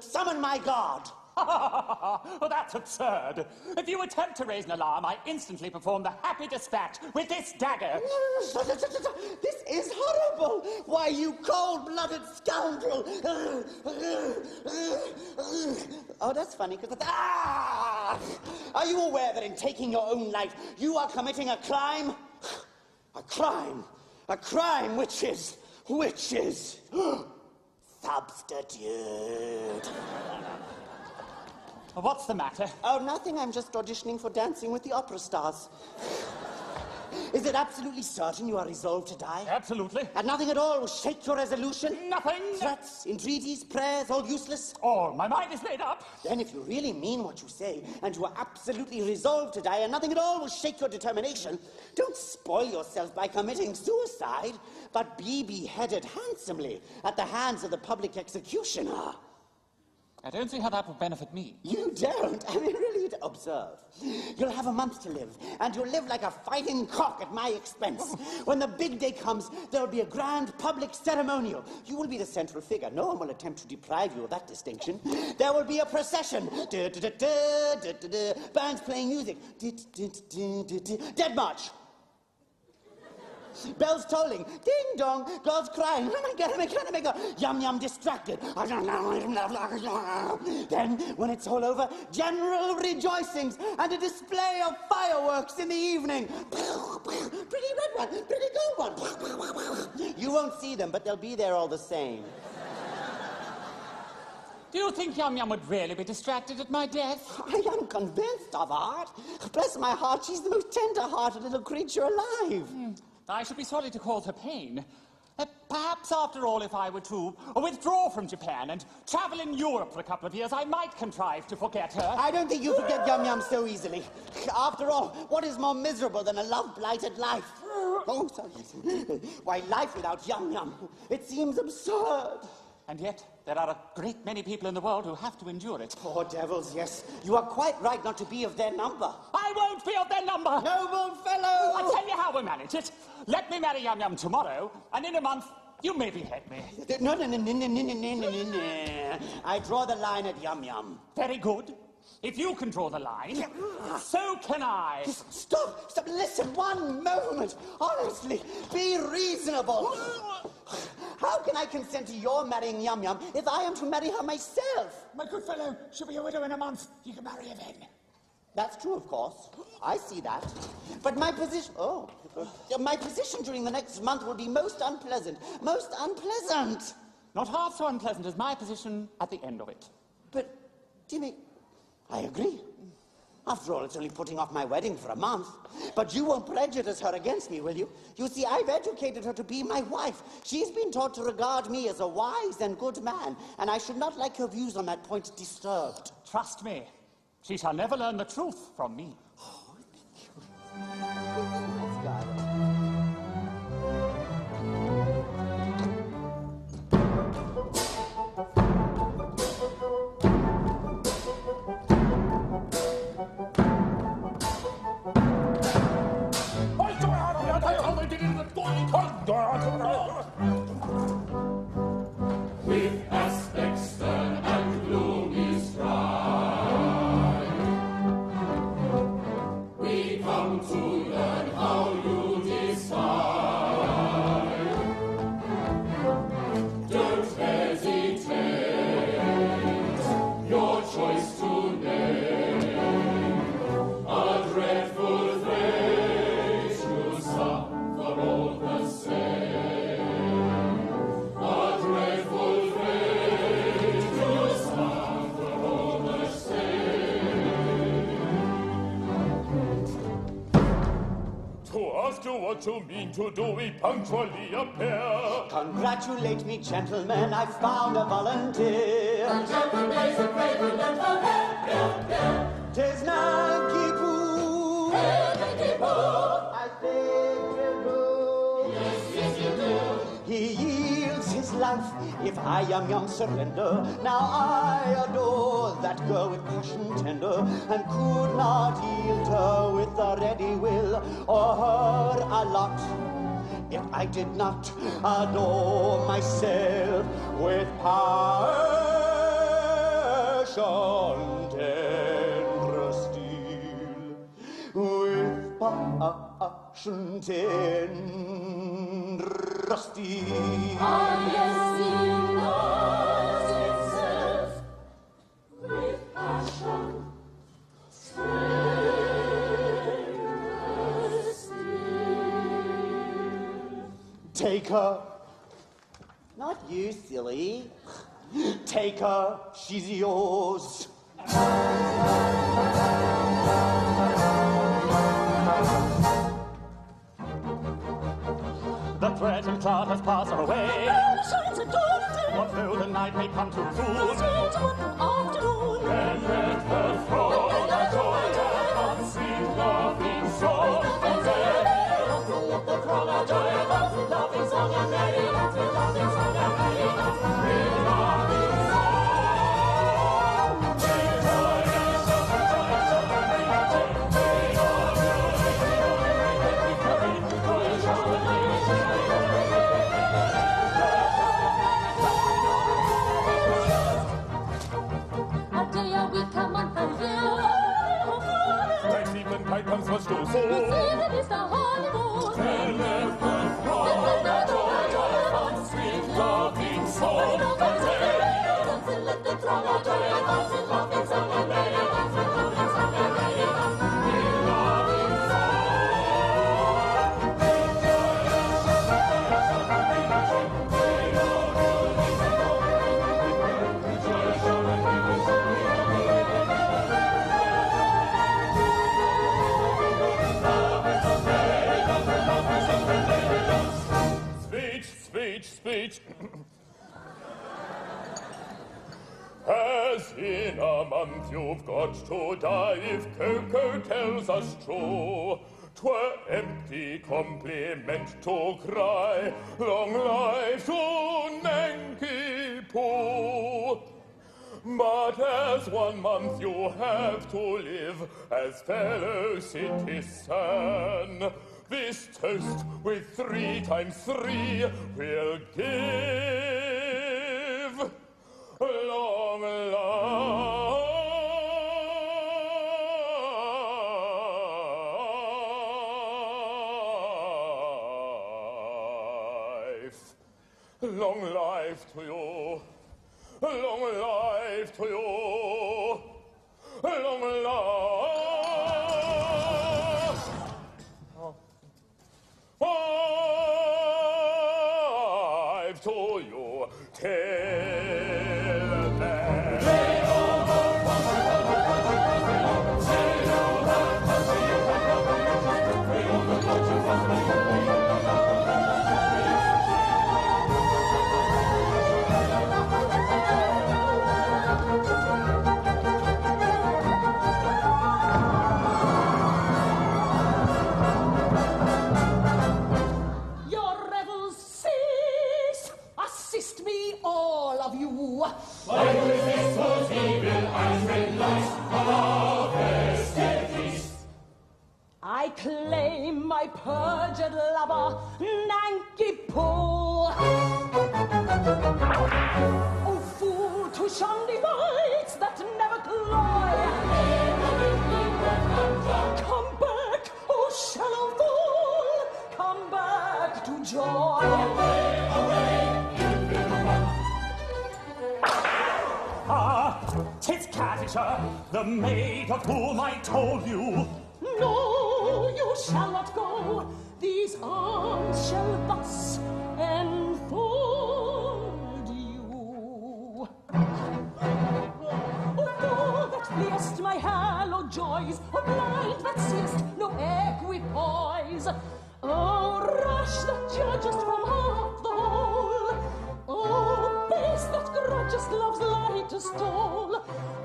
summon my guard. Oh, that's absurd. If you attempt to raise an alarm, I instantly perform the happy dispatch with this dagger. This is horrible. Why, you cold-blooded scoundrel. Oh, that's funny, because Are you aware that in taking your own life, you are committing a crime? A crime. A crime which is substitute. What's the matter? Oh, nothing. I'm just auditioning for Dancing with the Opera Stars. Is it absolutely certain you are resolved to die? Absolutely. And nothing at all will shake your resolution? Nothing. Threats, entreaties, prayers, all useless? Oh, my mind is made up. Then if you really mean what you say, and you are absolutely resolved to die, and nothing at all will shake your determination, don't spoil yourself by committing suicide, but be beheaded handsomely at the hands of the public executioner. I don't see how that would benefit me. You don't? I mean, really, observe. You'll have a month to live, and you'll live like a fighting cock at my expense. When the big day comes, there'll be a grand public ceremonial. You will be the central figure. No one will attempt to deprive you of that distinction. There will be a procession. Bands playing music. Dead march. Bells tolling, ding dong, girls crying, oh my god, yum yum distracted. Then, when it's all over, general rejoicings and a display of fireworks in the evening. Pretty red one, pretty gold one. You won't see them, but they'll be there all the same. Do you think Yum Yum would really be distracted at my death? I am convinced of Art. Bless my heart, she's the most tender-hearted little creature alive. I should be sorry to cause her pain. Perhaps, after all, if I were to withdraw from Japan and travel in Europe for a couple of years, I might contrive to forget her. I don't think you forget Yum Yum so easily. After all, what is more miserable than a love-blighted life? Oh, sorry. Why, life without Yum Yum. It seems absurd. And yet, there are a great many people in the world who have to endure it. Poor devils, yes. You are quite right not to be of their number. I won't be of their number! Noble fellow! I'll tell you how we'll manage it. Let me marry Yum Yum tomorrow, and in a month, you may behead me. No. I draw the line at Yum Yum. Very good. If you can draw the line, so can I. Stop! Listen, one moment. Honestly, be reasonable. How can I consent to your marrying Yum Yum if I am to marry her myself? My good fellow, she'll be a widow in a month. You can marry her then. That's true, of course. I see that. But my position... Oh. My position during the next month will be most unpleasant. Most unpleasant. Not half so unpleasant as my position at the end of it. But, Jimmy, I agree. After all, it's only putting off my wedding for a month. But you won't prejudice her against me, will you? You see, I've educated her to be my wife. She's been taught to regard me as a wise and good man, and I should not like her views on that point disturbed. Trust me, she shall never learn the truth from me. Oh, thank you. Let's go. With aspect stern and gloomy stride, we come to learn how you decide. Don't hesitate, your choice to name. A dreadful fate you suffer all the same. To what you mean to do, we punctually appear. Congratulate me, gentlemen, I've found a volunteer. A gentleman's a prevalent for help. 'Tis Nanki-Poo. Hey, Nanki-Poo. I think we'll do. Yes, you do. He yields his life if I am young surrender. Now I adore that girl with passion tender, and could not yield her with a ready will, or her a lot, if I did not adore myself with passion tender still, with passion tender still. Ah, yes, he knows himself with passion tender still. Take her. Not you, silly. Take her, she's yours. The threatened cloud has passed away. And the shines of golden. What though the night may come too The soon? sweet one afternoon. Then let her fall, the joy of sweet loving song. And let the throng of joy of loving song and merry dance, with loving song and merry dance, with loving song. A day, a week, a month, a year. Next evening night comes much too This soon. evening is the honeymoon. Then let her fall, the joy of sweet loving song. Let the throng of joy and dance, with loving song and merry dance, with loving song and merry dance, with loving Speech. As in a month you've got to die, if Coco tells us true, 'twere empty compliment to cry, long life to Nanki-Poo. But as 1 month you have to live as fellow citizen, this toast with 3 times 3 will give long life. Long life to you. Long life to you. Long life. Life to you. Till then. Your revels cease. Assist me, all of you. I claim my perjured lover, Nanki-Poo. Oh, fool to shun the lights that never cloy. Come back, oh shallow fool, come back to joy. Ah, 'tis Katisha, the maid of whom I told you. No, you shall not go. These arms shall thus enfold you. Oh, thou that fleest my hallowed joys, oh, blind that seest no equipoise. Oh, rush that judgest from half the whole. Oh, base that grudgest love's light to stole.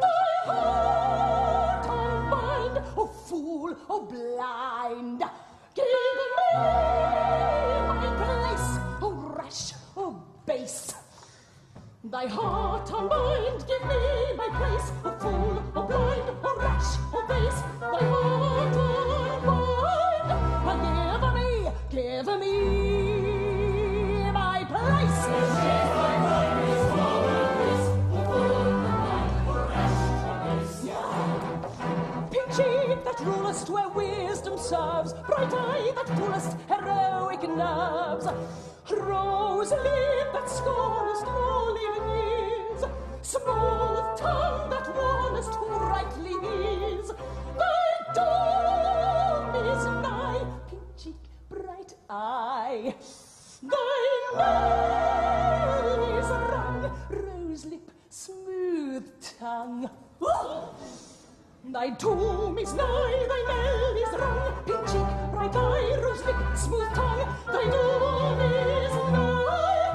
Thy heart unbind, oh fool, oh blind. Give me my place, oh rash, oh base. Thy heart or mind, give me my place, or fool, or blind, or rash, or base. Thy heart or mind, give me my place. Cheek that rulest where wisdom serves, bright eye that fullest heroic nerves, rose lip that scornest all living is, smooth tongue that warnest who rightly is. Thy doom is nigh, pink cheek, bright eye. Thy knell is rung, rose lip, smooth tongue. Thy doom is nigh, thy knell is rung, pink cheek, bright eye, rose lip, smooth tongue. Thy doom is nigh,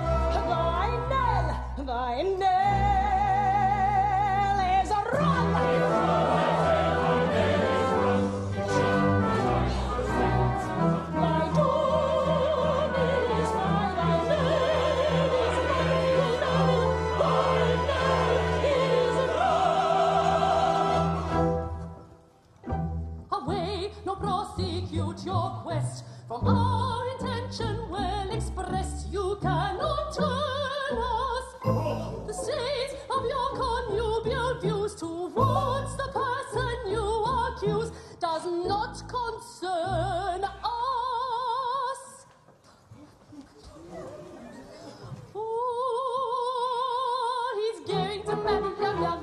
thy knell is rung. Thy doom is nigh, thy knell is rung, thy knell is rung. Away, no prosecute your quest. From our intention well expressed, you cannot turn us. The state of your connubial views towards the person you accuse does not concern us. Oh, he's going to marry yum yum.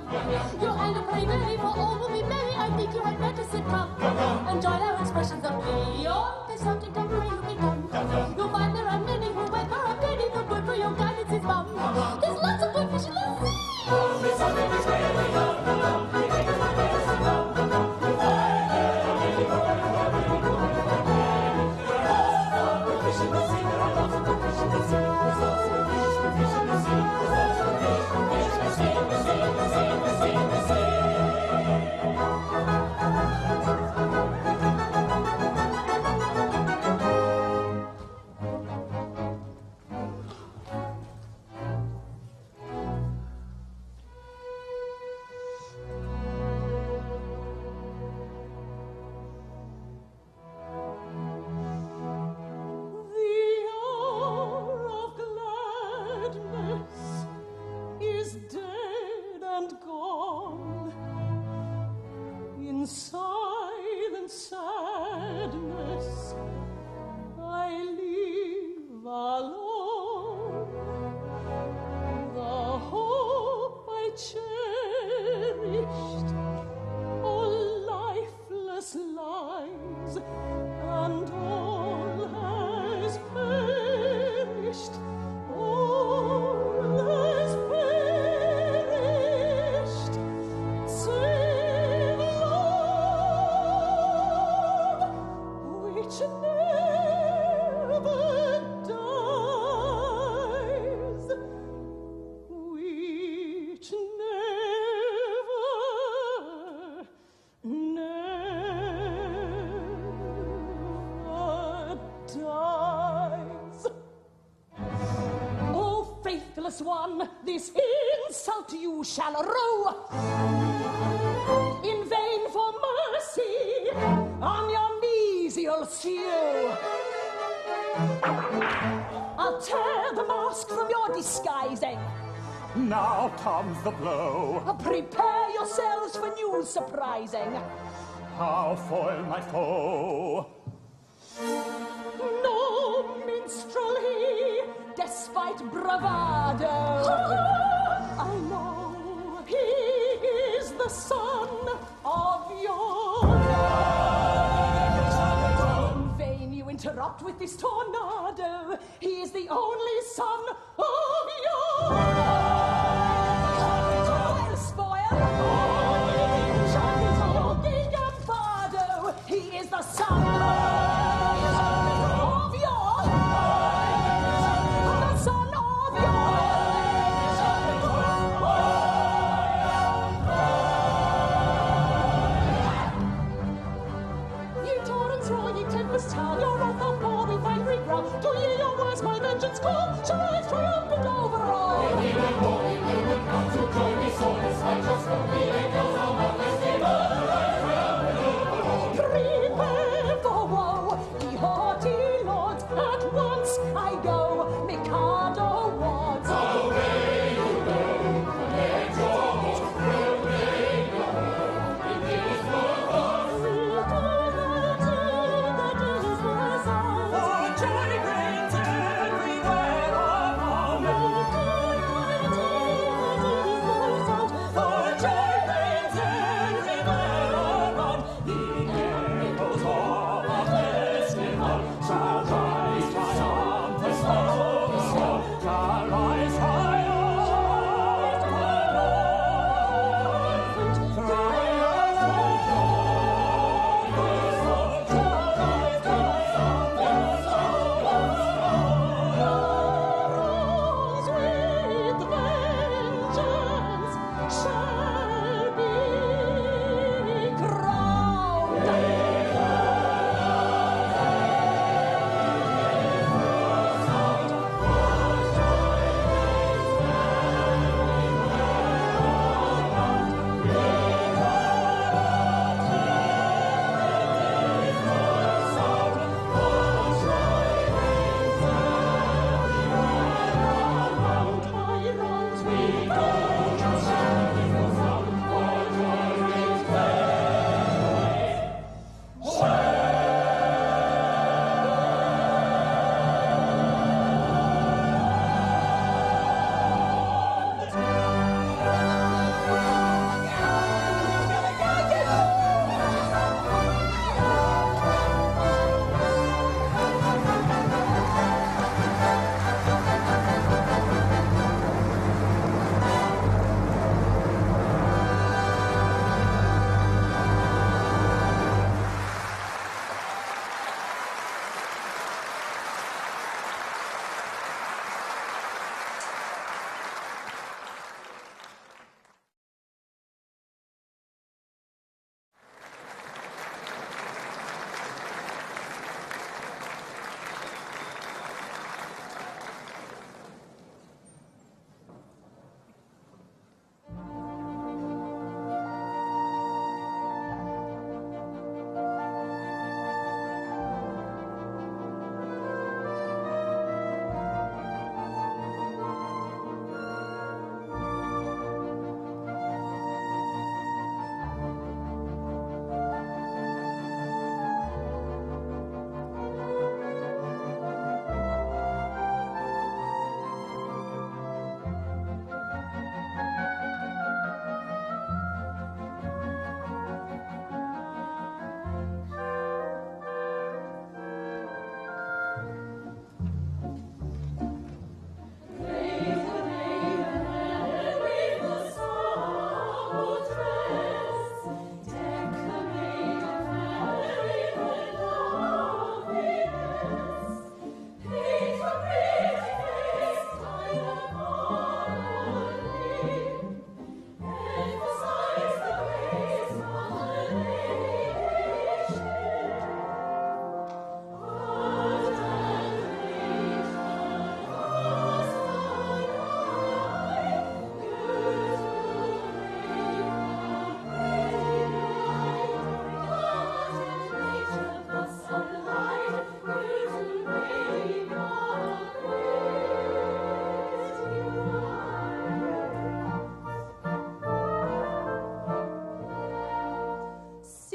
You're and a pray very for all will be merry. I think you had better sit down and join our expressions of beyond the subject of rain will be done. You'll find there are many who wait for a penny. The good for your guidance is bum. There's lots of good fish in the sea. There's something that's really love. We take it like this and love. Fish in the sea, there are lots of good fish in the sea. There's lots of fish in the sea. There's lots of fish in the sea. One, this insult you shall rue. In vain for mercy, on your knees you'll sue. I'll tear the mask from your disguising. Now comes the blow. Prepare yourselves for news surprising. How foil my foe? No minstrel he, despite bravado. I know he is the son of your love. In vain you interrupt with this tornado. He is the only son of your love. Spoil. He is the son of your You torrents roar, ye tempest tell, your wrath I'll pour with angry growl. To ye your words my vengeance call, shall I triumphant over all?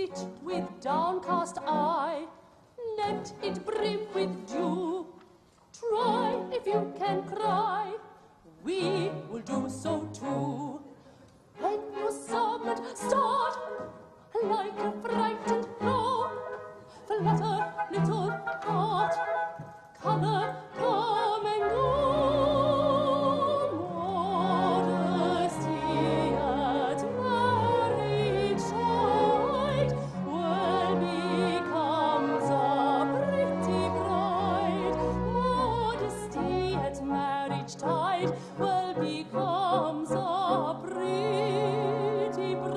sit with downcast eye, let it brim with dew. Try if you can cry, we will do so too. When you summit, start like a frightened crow. Flutter, little heart, color, come and go. Modesty at marriage side, well becomes a pretty bride. Modesty at marriage tide, well becomes a pretty bride.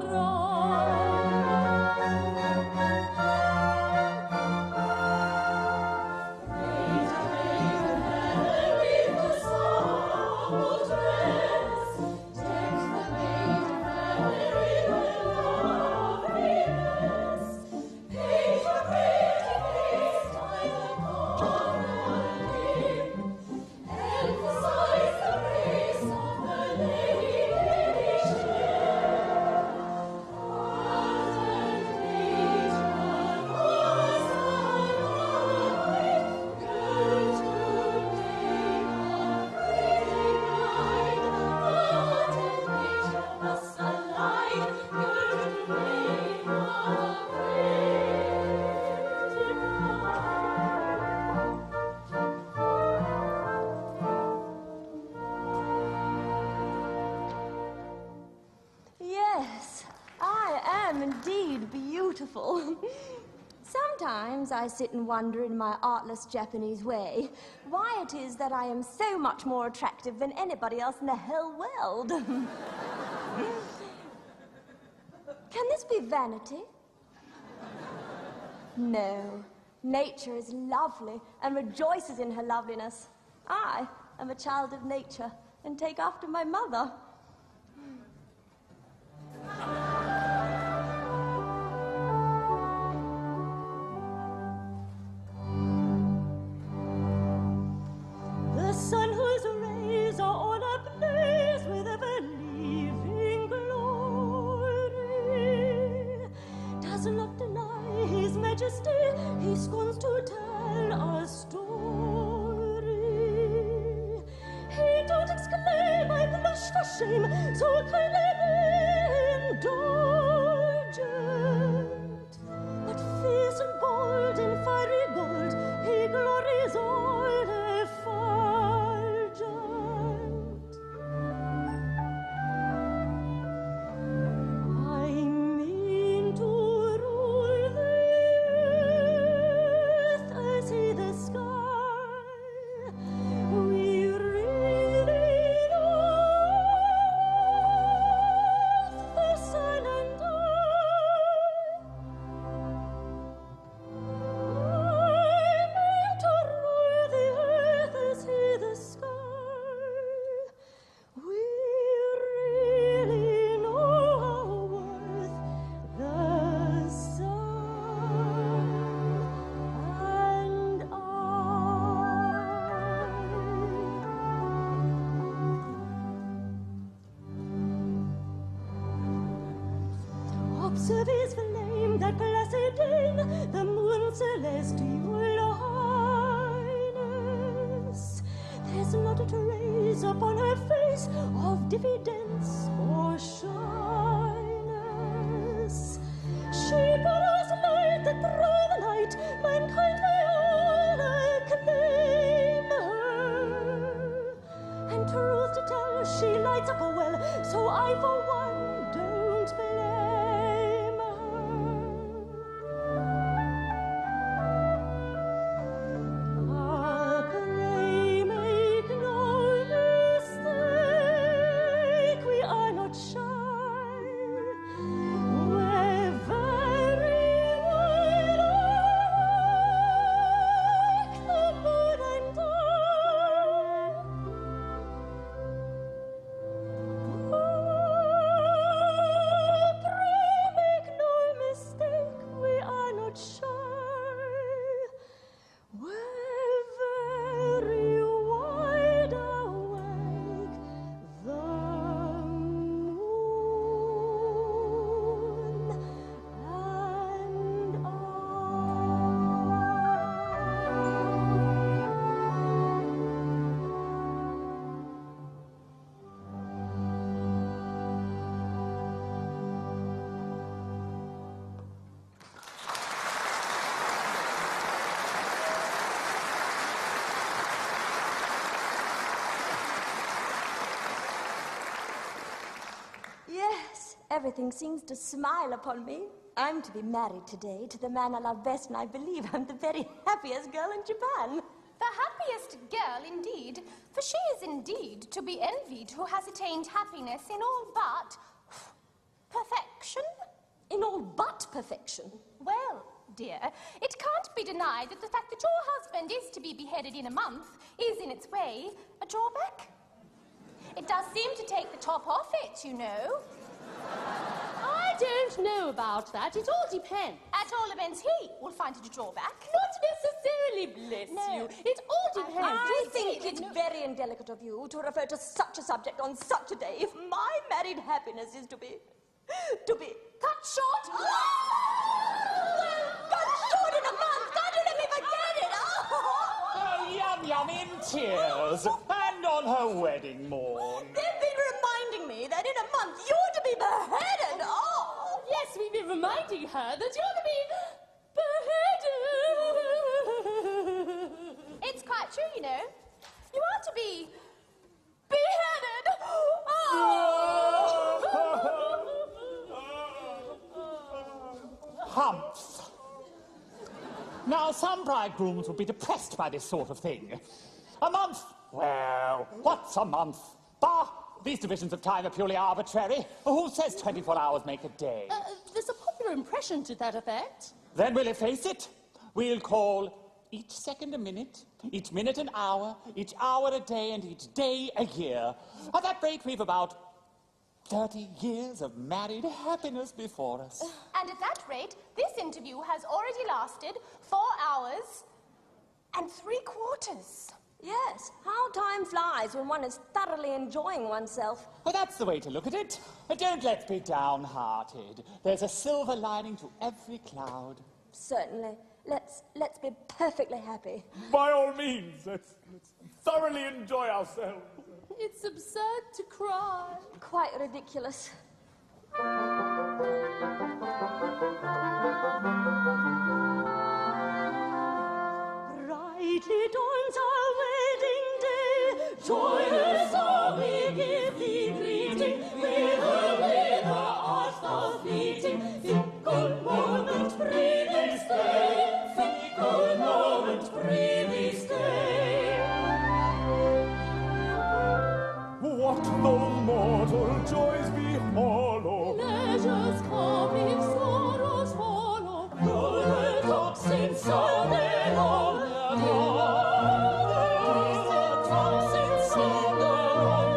Yes, I am indeed beautiful. Sometimes I sit and wonder in my artless Japanese way why it is that I am so much more attractive than anybody else in the whole world. Can this be vanity? No. Nature is lovely and rejoices in her loveliness. I am a child of nature and take after my mother. The sun whose rays are all ablaze with ever-living glory does not deny his majesty, he scorns to tell a story. He don't exclaim, I blush for shame, so kindly indulgent, but fierce and bold in fiery gold, he glories all effulgent. I mean to rule the earth as he the sky. We really love the sun and I. I mean to rule the earth as he the sky. We really know our worth, the sun and I. Observe his flame, that placid dame, the moon celestial highness. There's not a trace upon her face of diffidence or shyness. She borrows light that through the night mankind may all acclaim her. And truth to tell, she lights up a well, so I for one don't blame her. Ah, pray make no mistake, we are not shy. We're very wide everything seems to smile upon me. I'm to be married today to the man I love best, and I believe I'm the very happiest girl in Japan. The happiest girl, indeed, for she is indeed to be envied who has attained happiness in all but perfection. In all but perfection. Well, dear, it can't be denied that the fact that your husband is to be beheaded in a month is, in its way, a drawback. It does seem to take the top off it, you know. I don't know about that. It all depends. At all events, he will find it a drawback. Not necessarily, bless you. It all depends. I think it's very indelicate of you to refer to such a subject on such a day if my married happiness is to be cut short. Cut short in a month. God, you let me forget it. Oh, Yum Yum in tears, and on her wedding morn. They've been reminding me that in a month you're to be beheaded. Oh, yes, we've been reminding her that you're to be beheaded. It's quite true, you know. You are to be beheaded. Humph. Now, some bridegrooms would be depressed by this sort of thing. A month? Well, what's a month? Bah! These divisions of time are purely arbitrary. Who says 24 hours make a day? There's a popular impression to that effect. Then we'll efface it. We'll call each second a minute, each minute an hour, each hour a day, and each day a year. At that rate, we've about 30 years of married happiness before us. And at that rate, this interview has already lasted 4 hours and 3/4. yes. How time flies when one is thoroughly enjoying oneself. Well, that's the way to look at it. But don't let's be downhearted. There's a silver lining to every cloud. Certainly. Let's be perfectly happy. By all means, let's thoroughly enjoy ourselves. It's absurd to cry. Quite ridiculous. Brightly dawns our wedding day. Joyous are we give thee greeting. Whither art thou fleeting? Fickle moment, freely stay. Fickle moment, freely stay. What though mortal joys befall? Pleasures come if sorrows follow. Golden tocsin sound along. Tocsin sound along.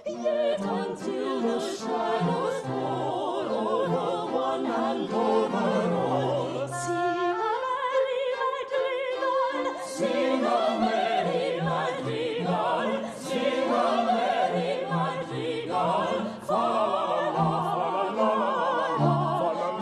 Yet until the shadows fall over one and over all, sing a merry nightingale, sing a merry nightingale, sing a merry nightingale, fa la la la la la la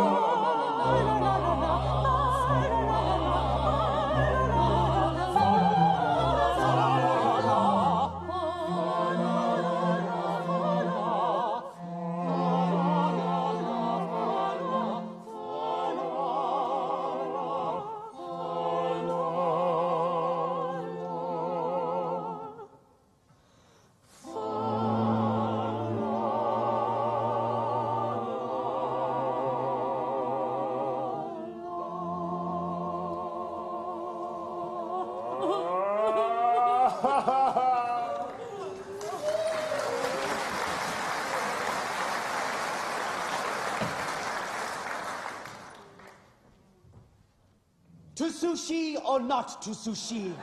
To sushi or not to sushi?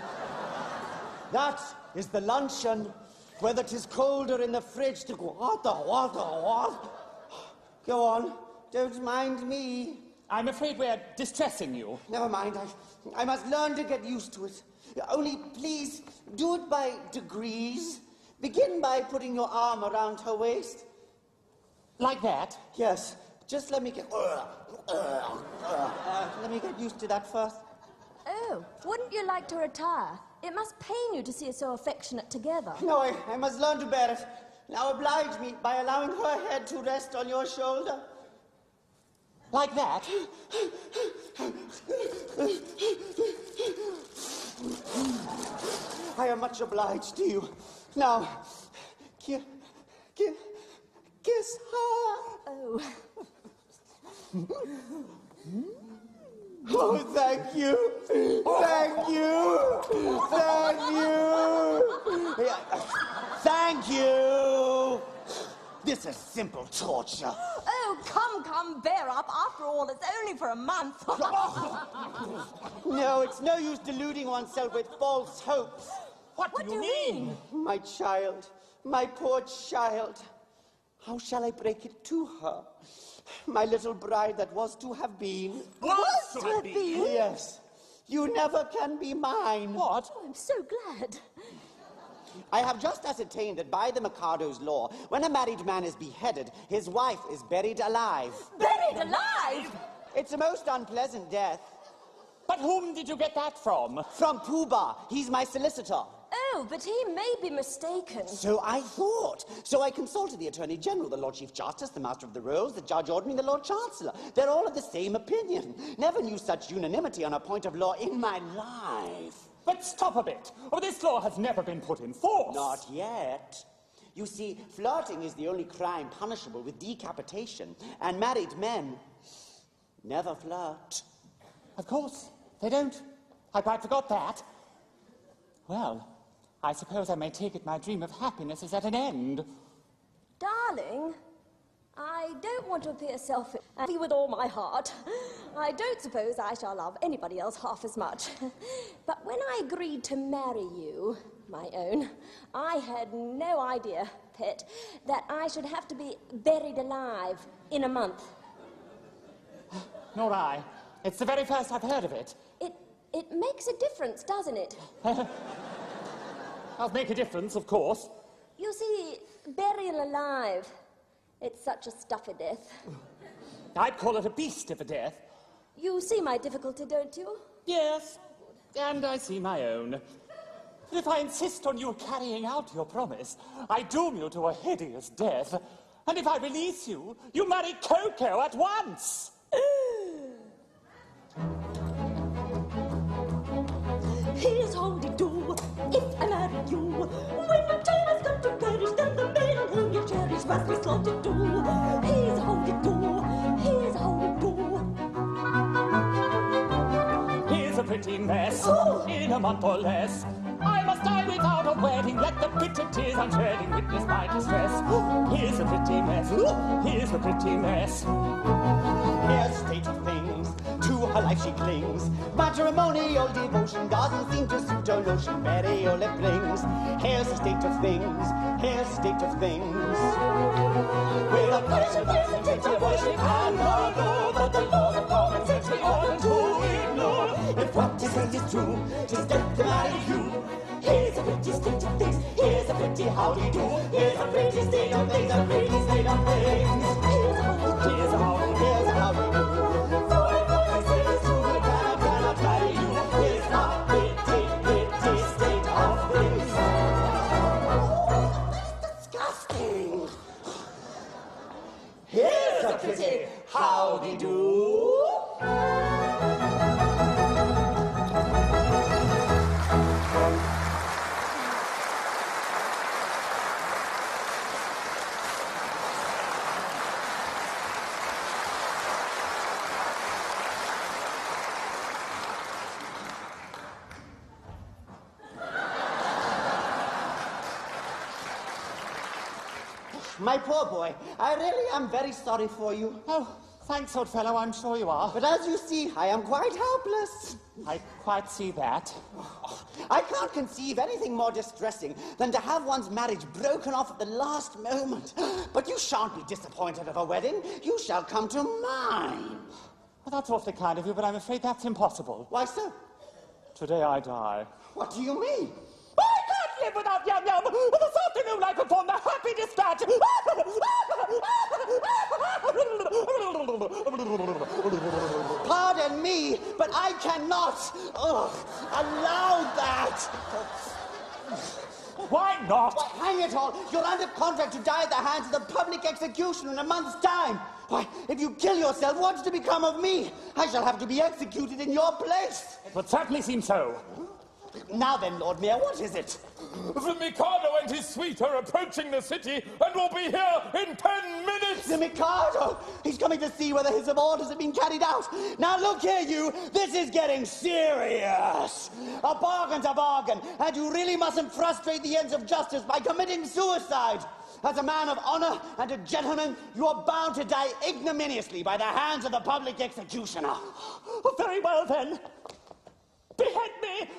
That is the luncheon, whether 'tis colder in the fridge to go, what? Go on, don't mind me. I'm afraid we're distressing you. Never mind, I must learn to get used to it. Only please, do it by degrees. Begin by putting your arm around her waist. Like that? Yes, just let me get... let me get used to that first. Oh, wouldn't you like to retire? It must pain you to see us so affectionate together. No, I must learn to bear it. Now oblige me by allowing her head to rest on your shoulder. Like that? I am much obliged to you. Now, kiss her. Oh. Oh, thank you. Thank you. Thank you. Thank you. This is simple torture. Oh, come, bear up. After all, it's only for a month. No, it's no use deluding oneself with false hopes. What do you mean? My child, my poor child. How shall I break it to her? My little bride that was to have been. Was to have been? Yes. You never can be mine. What? Oh, I'm so glad. I have just ascertained that by the Mikado's law, when a married man is beheaded, his wife is buried alive. Buried alive? It's a most unpleasant death. But whom did you get that from? From Poo-Bah. He's my solicitor. Oh, but he may be mistaken. So I thought. So I consulted the Attorney General, the Lord Chief Justice, the Master of the Rolls, the Judge Ordering, the Lord Chancellor. They're all of the same opinion. Never knew such unanimity on a point of law in my life. But stop a bit. Oh, this law has never been put in force. Not yet. You see, flirting is the only crime punishable with decapitation, and married men never flirt. Of course, they don't. I quite forgot that. Well, I suppose I may take it my dream of happiness is at an end. Darling, I don't want to appear selfish. And with all my heart, I don't suppose I shall love anybody else half as much. But when I agreed to marry you, my own, I had no idea, pet, that I should have to be buried alive in a month. Nor I. It's the very first I've heard of it. It makes a difference, doesn't it? I'll make a difference, of course. You see, burial alive, it's such a stuffy death. I'd call it a beast of a death. You see my difficulty, don't you? Yes, and I see my own. But if I insist on you carrying out your promise, I doom you to a hideous death. And if I release you, you marry Coco at once. Here's how they do if I marry you. When the time has come to perish, then the man whom you cherish must be slaughtered too. Here's how they do, here's how they do. Here's a pretty mess, in a month or less. I must die without a wedding, let the bitter tears I'm shedding witness my distress. Here's a pretty mess, here's a pretty mess. Here's a state of things, to her life she clings. Matrimonial devotion doesn't seem to suit her notion, burial it brings. Here's a state of things, here's a state of things. With a passion, intention, worship, and no, but the laws of common sense we ought to ignore. If what you say is true, just death to marry you. Here's a pretty state of things, here's a pretty howdy-do. Here's a pretty state of things, a pretty state of things. Here's a howdy-do, here's a howdy-do, here's a howdy-do. For if what I say is true, I cannot marry you. Here's a pretty, pretty state of things. Oh, that's disgusting. Here's a pretty howdy-do. My poor boy, I really am very sorry for you. Oh, thanks, old fellow, I'm sure you are. But as you see, I am quite helpless. I quite see that. I can't conceive anything more distressing than to have one's marriage broken off at the last moment. But you shan't be disappointed of a wedding. You shall come to mine. Well, that's awfully kind of you, but I'm afraid that's impossible. Why so? Today I die. What do you mean? I can't live without Yum Yum! This afternoon I perform the happy dispatch! Pardon me, but I cannot allow that. why not? Why, hang it all, you're under contract to die at the hands of the public executioner in a month's time. Why, if you kill yourself, what's to become of me? I shall have to be executed in your place. It would certainly seem so. Now then, Lord Mayor, what is it? The Mikado and his suite are approaching the city and will be here in 10 minutes! The Mikado! He's coming to see whether his orders have been carried out. Now look here, you! This is getting serious! A bargain's a bargain, and you really mustn't frustrate the ends of justice by committing suicide! As a man of honor and a gentleman, you are bound to die ignominiously by the hands of the public executioner. Oh, very well, then. Behead me!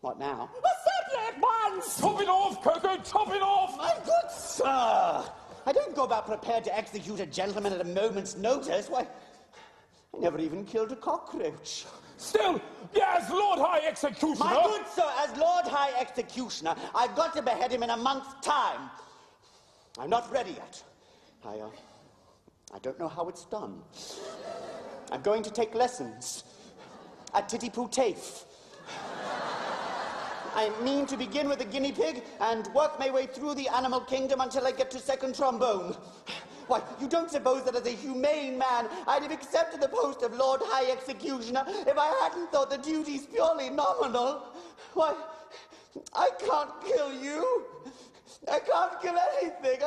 What now? Certainly at once! Chop it off, Coco! Chop it off! My good sir! I don't go about prepared to execute a gentleman at a moment's notice. Why, I never even killed a cockroach. Still, as Lord High Executioner... My good sir, as Lord High Executioner, I've got to behead him in a month's time. I'm not ready yet. I don't know how it's done. I'm going to take lessons at Pitti-Poo TAFE. I mean to begin with the guinea pig and work my way through the animal kingdom until I get to second trombone. Why, you don't suppose that as a humane man I'd have accepted the post of Lord High Executioner if I hadn't thought the duties purely nominal? Why, I can't kill you. I can't kill anything.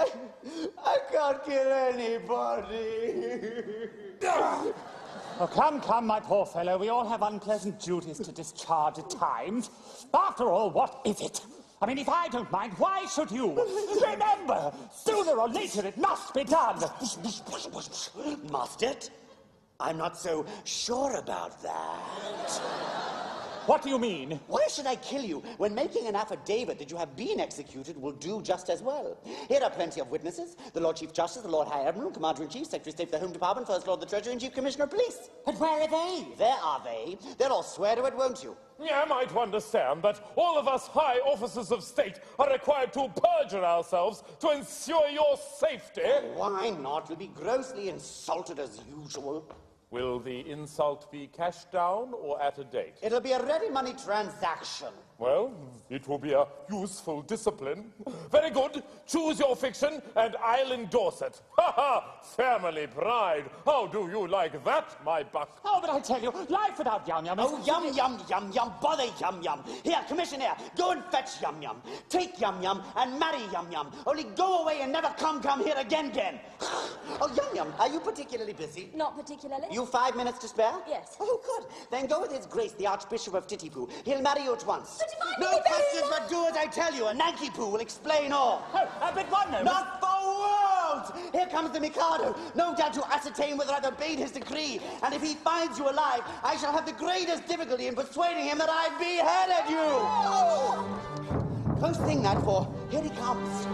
I can't kill anybody. Oh, come, my poor fellow. We all have unpleasant duties to discharge at times. After all, what is it? I mean, if I don't mind, why should you? Remember, sooner or later it must be done. Must it? I'm not so sure about that. What do you mean? Why should I kill you when making an affidavit that you have been executed will do just as well? Here are plenty of witnesses. The Lord Chief Justice, the Lord High Admiral, Commander-in-Chief, Secretary of State for the Home Department, First Lord of the Treasury, and Chief Commissioner of Police. But where are they? There are they. They'll all swear to it, won't you? Yeah, am I to understand that all of us high officers of state are required to perjure ourselves to ensure your safety? Why not? You'll be grossly insulted as usual. Will the insult be cash down or at a date? It'll be a ready money transaction. Well, it will be a useful discipline. Very good. Choose your fiction, and I'll endorse it. Ha ha! Family pride. How do you like that, my buck? Oh, but I tell you, life without Yum-Yum is... Oh, yum, bother Yum-Yum. Here, Commissioner, go and fetch Yum-Yum. Take Yum-Yum and marry Yum-Yum. Only go away and never come here again. Oh, Yum-Yum, are you particularly busy? Not particularly. You 5 minutes to spare? Yes. Oh, good. Then go with His Grace, the Archbishop of Pitti-Poo. He'll marry you at once. But if I No questions, but do as I tell you. A Nanki-Poo will explain all. Oh, but one moment. Not for worlds! Here comes the Mikado, no doubt to ascertain whether I've obeyed his decree. And if he finds you alive, I shall have the greatest difficulty in persuading him that I've beheaded you. Oh. Close thing that, for here he comes.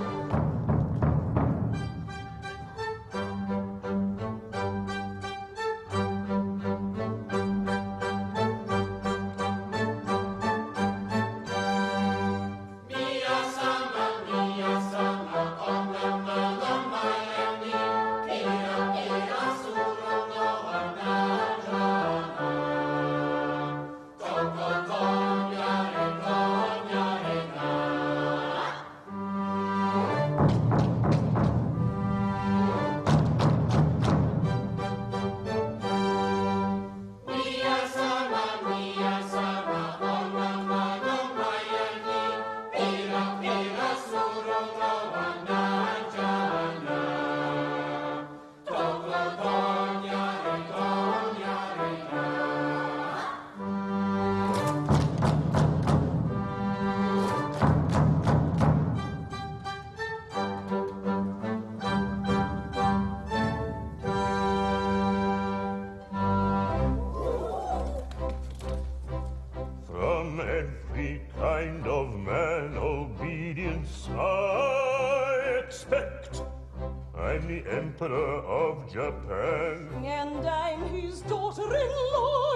Emperor of Japan. And I'm his daughter-in-law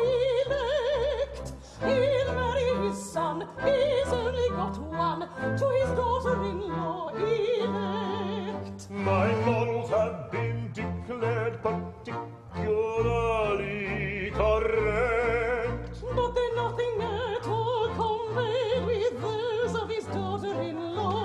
elect. He'll marry his son, he's only got one, to his daughter-in-law elect. My morals have been declared particularly correct. But they're nothing at all compared with those of his daughter-in-law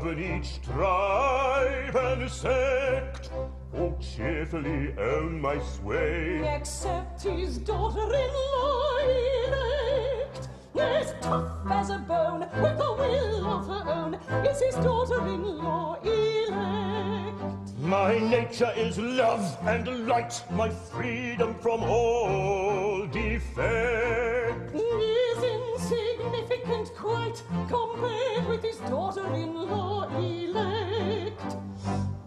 govern each tribe and sect, who cheerfully own my sway. Except his daughter-in-law elect, as tough as a bone, with a will of her own, is his daughter-in-law elect. My nature is love and light, my freedom from all defect. He is insignificant quite, compared with his daughter-in-law elect.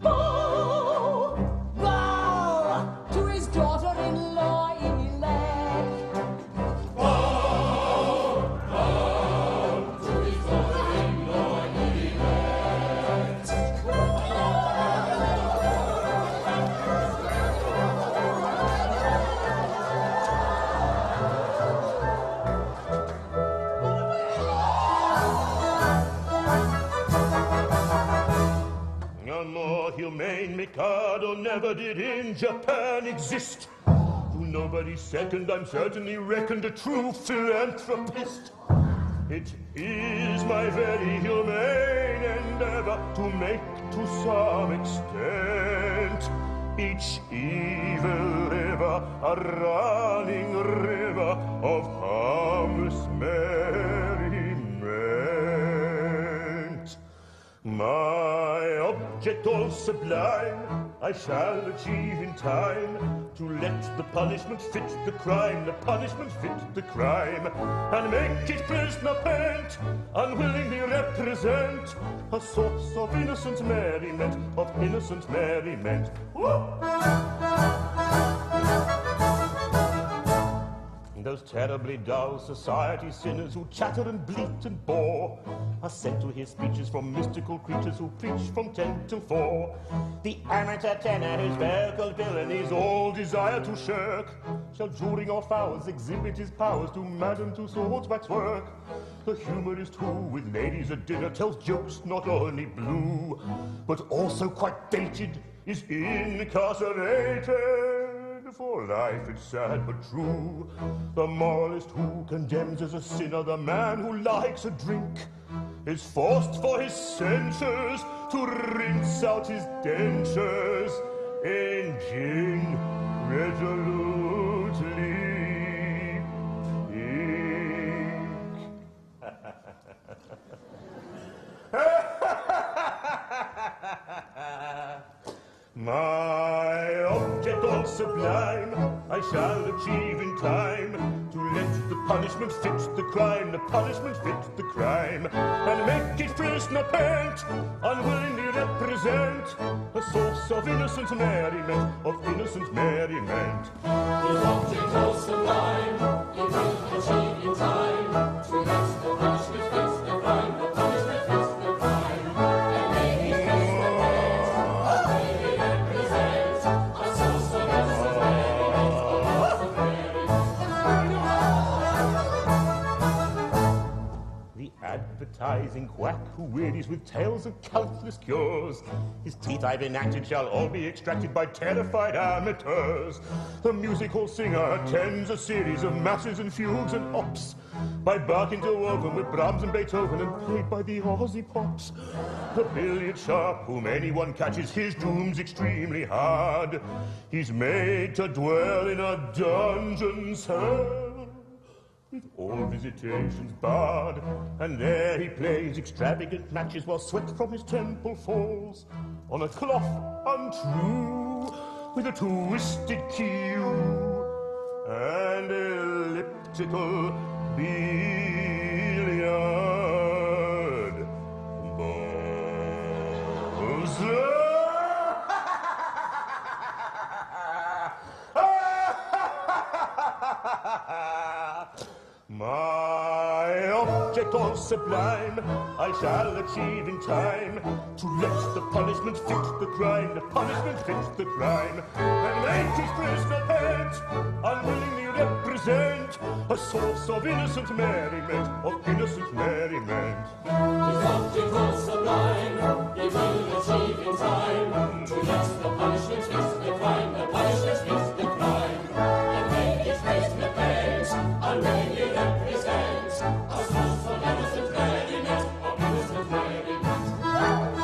Bow! Bow! To his daughter-in-law elect. Bow! Bow! To his daughter-in-law elect. A more humane Mikado never did in Japan exist. To nobody's second, I'm certainly reckoned a true philanthropist. It is my very humane endeavor to make, to some extent, each evil river a running river of harmless merriment. My object all sublime I shall achieve in time, to let the punishment fit the crime, the punishment fit the crime, and make it prisoner pent, unwillingly represent a source of innocent merriment, of innocent merriment. Those terribly dull society sinners who chatter and bleat and bore are sent to hear speeches from mystical creatures who preach from 10 till 4. The amateur tenor whose vocal villainies all desire to shirk shall during off hours exhibit his powers to Madame Tussauds waxwork. The humorist who, with ladies at dinner, tells jokes not only blue, but also quite dated, is incarcerated. For life it's sad but true. The moralist who condemns as a sinner the man who likes a drink is forced for his censures to rinse out his dentures in gin resolutely My object all sublime I shall achieve in time, to let the punishment fit the crime, the punishment fit the crime, and make it prisoner pent, unwillingly represent a source of innocent merriment, of innocent merriment. His object all sublime he will achieve in time, to let the punishment fit the crime, the punishment fit the crime, and make it prisoner pent, unwillingly represent a source of innocent merriment, of innocent merriment. The advertising quack who wearies with tales of countless cures, his teeth I've enacted shall all be extracted by terrified amateurs. The music hall singer attends a series of masses and fugues and ops, by Bach interwoven with Brahms and Beethoven and played by the Aussie Pops. The billiard sharp whom anyone catches, his doom's extremely hard. He's made to dwell in a dungeon cell, with all visitations barred, and there he plays extravagant matches while sweat from his temple falls on a cloth untrue, with a twisted cue and elliptical billiard balls. My object all sublime I shall achieve in time, to let the punishment fit the crime, the punishment fit the crime, and make his prisoner pent, unwillingly represent a source of innocent merriment, of innocent merriment. His object all sublime he will achieve in time, to let the punishment fit the crime, the punishment fit the crime, and make his prisoner pent, unwillingly represent a source of innocent merriment, of innocent merriment.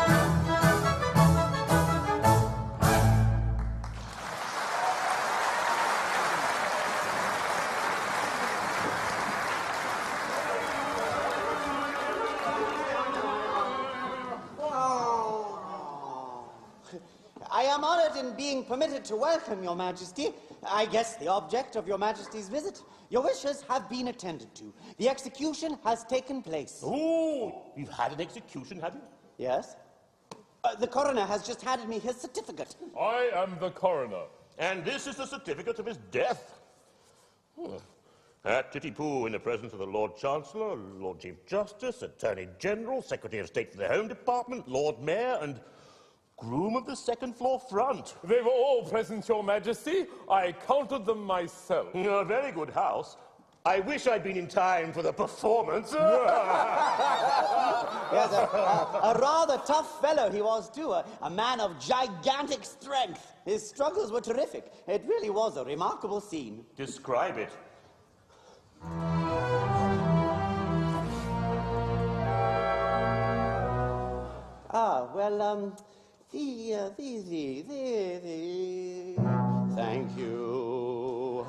I am honored in being permitted to welcome your majesty. I guess the object of your majesty's visit. Your wishes have been attended to. The execution has taken place. Oh, you've had an execution, have you? Yes? The coroner has just handed me his certificate. I am the coroner. And this is the certificate of his death. At Pitti-Poo, in the presence of the Lord Chancellor, Lord Chief Justice, Attorney General, Secretary of State for the Home Department, Lord Mayor, and groom of the second floor front. They were all present, Your Majesty. I counted them myself. A very good house. I wish I'd been in time for the performance. Yes, a rather tough fellow he was, too. A man of gigantic strength. His struggles were terrific. It really was a remarkable scene. Describe it. Thank you.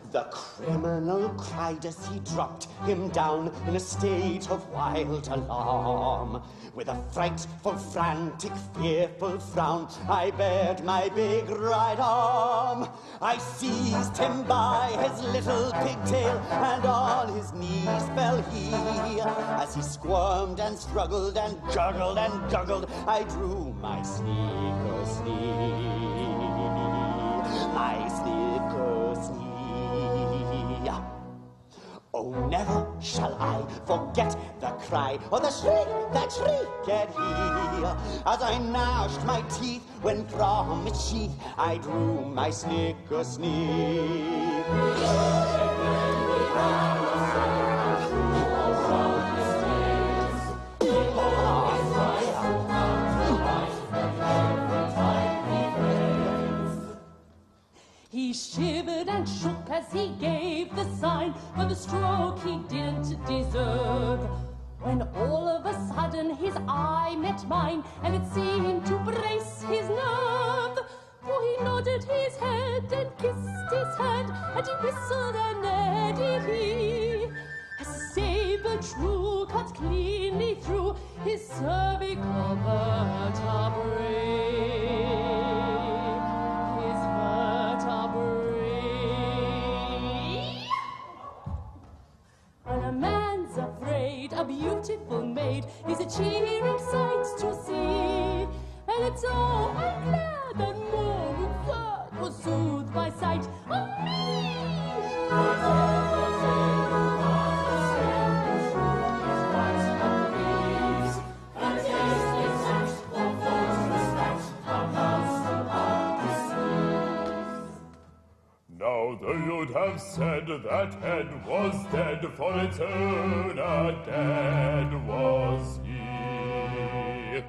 The criminal cried as he dropped him down in a state of wild alarm. With a frightful, frantic, fearful frown, I bared my big right arm. I seized him by his little pigtail, and on his knees fell he. As he squirmed and struggled and juggled and juggled, I drew my sneaker snee. My sneaker snee. Oh, never shall I forget the cry or the shriek that shriek at he. As I gnashed my teeth when from its sheath I drew my snicker sneak. He shivered and shook as he gave the sign for the stroke he didn't deserve. When all of a sudden his eye met mine, and it seemed to brace his nerve. For he nodded his head and kissed his hand, and he whistled and added he. A saber true cut cleanly through his cervical vertebrae. When a man's afraid, a beautiful maid is a cheering sight to see. And it's oh, I'm glad that more third was soothed by sight of me. Now though you'd have said that head was dead, for its owner dead was he.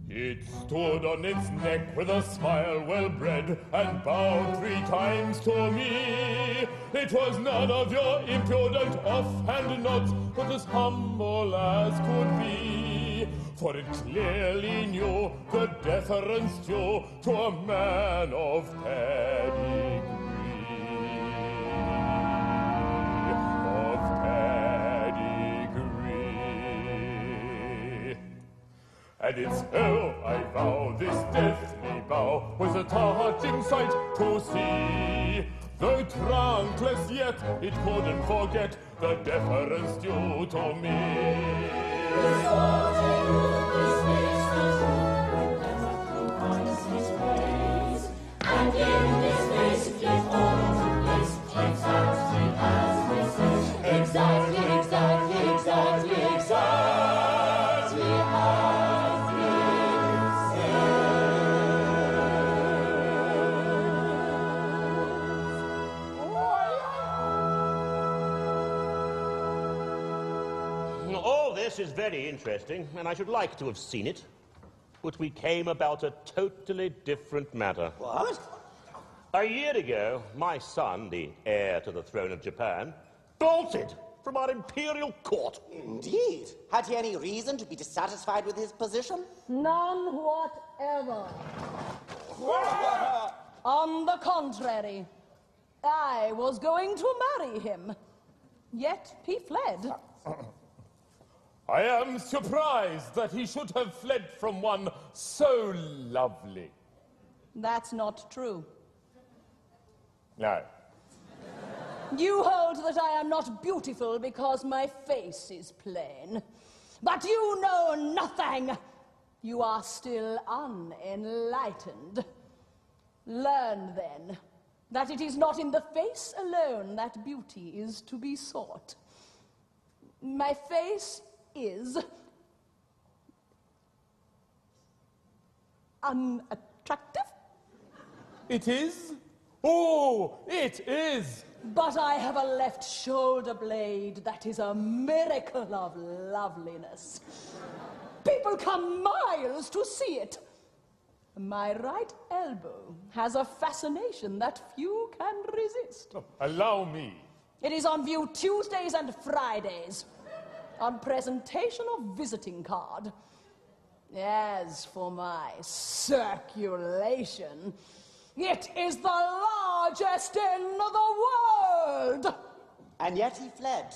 It stood on its neck with a smile well bred, and bowed 3 times to me. It was none of your impudent offhand nods, but as humble as could be. For it clearly knew the deference due to a man of pedigree. Of pedigree. And its hell, I vow, this deathly bow was a touching sight to see. Though trunkless yet, it couldn't forget the deference due to me. And in this place, if all to place, exactly as we say. Exactly, exactly, exactly, exactly as we say. All this is very interesting, and I should like to have seen it. But we came about a totally different matter. What? A year ago, my son, the heir to the throne of Japan, bolted from our imperial court. Indeed. Had he any reason to be dissatisfied with his position? None whatever. On the contrary, I was going to marry him. Yet he fled. I am surprised that he should have fled from one so lovely. That's not true. No. You hold that I am not beautiful because my face is plain. But you know nothing. You are still unenlightened. Learn, then, that it is not in the face alone that beauty is to be sought. My face is unattractive. It is? Oh, it is! But I have a left shoulder blade that is a miracle of loveliness. People come miles to see it. My right elbow has a fascination that few can resist. Oh, allow me. It is on view Tuesdays and Fridays, on presentation of visiting card. As for my circulation, it is the largest in the world! And yet he fled.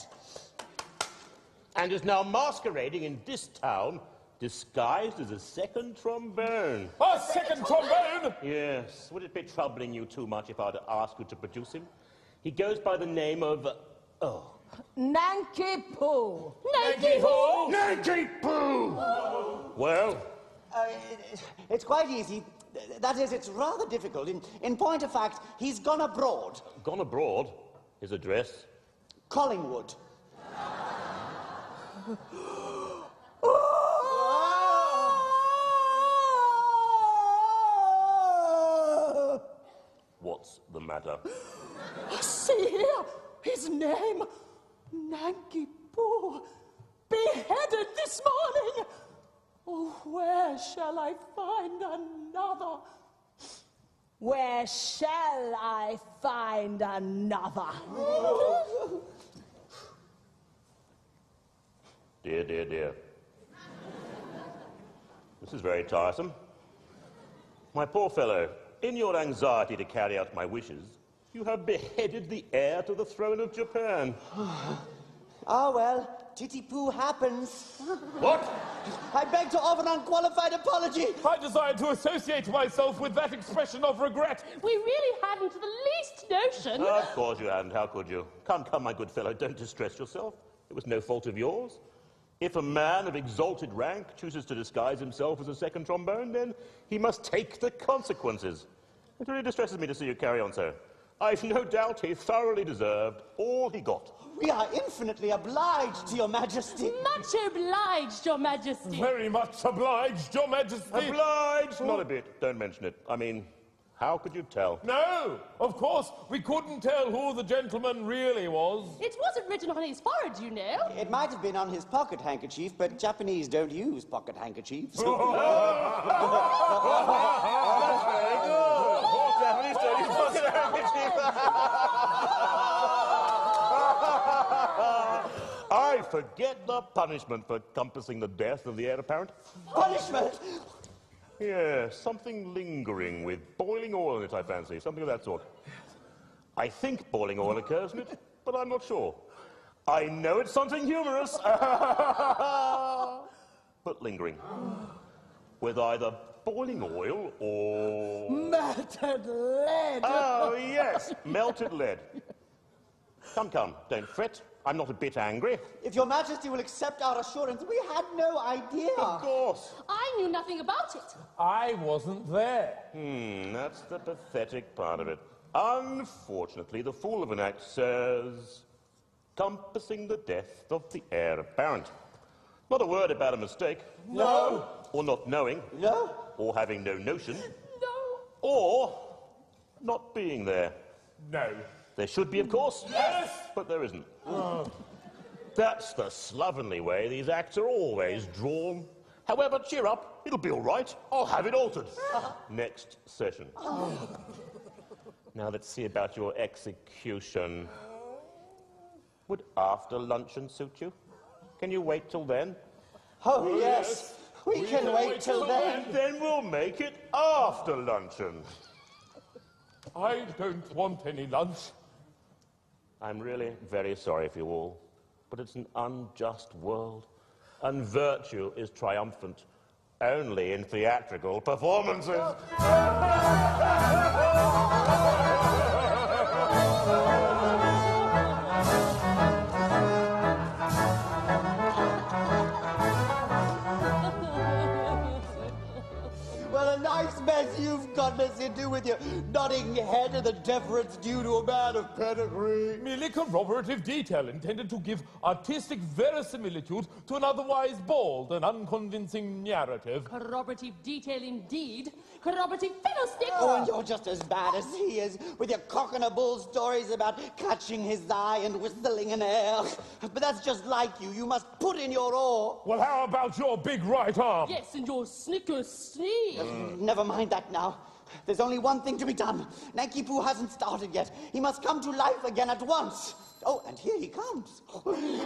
And is now masquerading in this town, disguised as a second trombone. A second trombone? Yes. Would it be troubling you too much if I were to ask you to produce him? He goes by the name of... Nanki-Poo. Nanki-Poo? Nanki-Poo! Well? It's quite easy. That is, it's rather difficult. In point of fact, he's gone abroad. Gone abroad? His address? Collingwood. What's the matter? See here, his name, Nanki-Poo, beheaded this morning. Oh, where shall I find another? Where shall I find another? Dear, dear, dear. This is very tiresome. My poor fellow, in your anxiety to carry out my wishes, you have beheaded the heir to the throne of Japan. Ah, well, Titty-Poo happens. What? I beg to offer an unqualified apology. I desire to associate myself with that expression of regret. We really hadn't the least notion. Of course you hadn't. How could you? Come, come, my good fellow, don't distress yourself. It was no fault of yours. If a man of exalted rank chooses to disguise himself as a second trombone, then he must take the consequences. It really distresses me to see you carry on so. I've no doubt he thoroughly deserved all he got. We are infinitely obliged to your majesty. Much obliged, your majesty. Very much obliged, your majesty. Obliged? Not a bit. Don't mention it. I mean, how could you tell? No, of course, we couldn't tell who the gentleman really was. It wasn't written on his forehead, you know. It might have been on his pocket handkerchief, but Japanese don't use pocket handkerchiefs. That's very good. Japanese don't use pocket handkerchiefs. I forget the punishment for compassing the death of the heir apparent. Punishment? Yes, something lingering with boiling oil in it, I fancy. Something of that sort. I think boiling oil occurs in it, but I'm not sure. I know it's something humorous, but lingering. With either boiling oil or... Melted lead. Oh, yes, melted lead. Come, come, don't fret. I'm not a bit angry. If your majesty will accept our assurance, we had no idea. Of course. I knew nothing about it. I wasn't there. That's the pathetic part of it. Unfortunately, the fool of an act says, compassing the death of the heir apparent. Not a word about a mistake. No. Or not knowing. No. Or having no notion. No. Or not being there. No. There should be, of course. Yes! But there isn't. That's the slovenly way these acts are always drawn. However, cheer up. It'll be all right. I'll have it altered. Next session. Now let's see about your execution. Would after luncheon suit you? Can you wait till then? Oh, yes. We can wait till then. Then we'll make it after luncheon. I don't want any lunch. I'm really very sorry for you all, but it's an unjust world. And virtue is triumphant only in theatrical performances. Well, a nice mess you've gotten us into with your nodding head and the deference due to a man of pedigree. Merely corroborative detail intended to give artistic verisimilitude to an otherwise bald and unconvincing narrative. Corroborative detail indeed. Corroborative fiddlestick! Oh, and you're just as bad as he is, with your cock and a bull stories about catching his eye and whistling an air. But that's just like you. You must put in your oar. Well, how about your big right arm? Yes, and your snicker sneeze. Never mind that now. There's only one thing to be done. Nanki-Poo hasn't started yet. He must come to life again at once. Oh, and here he comes.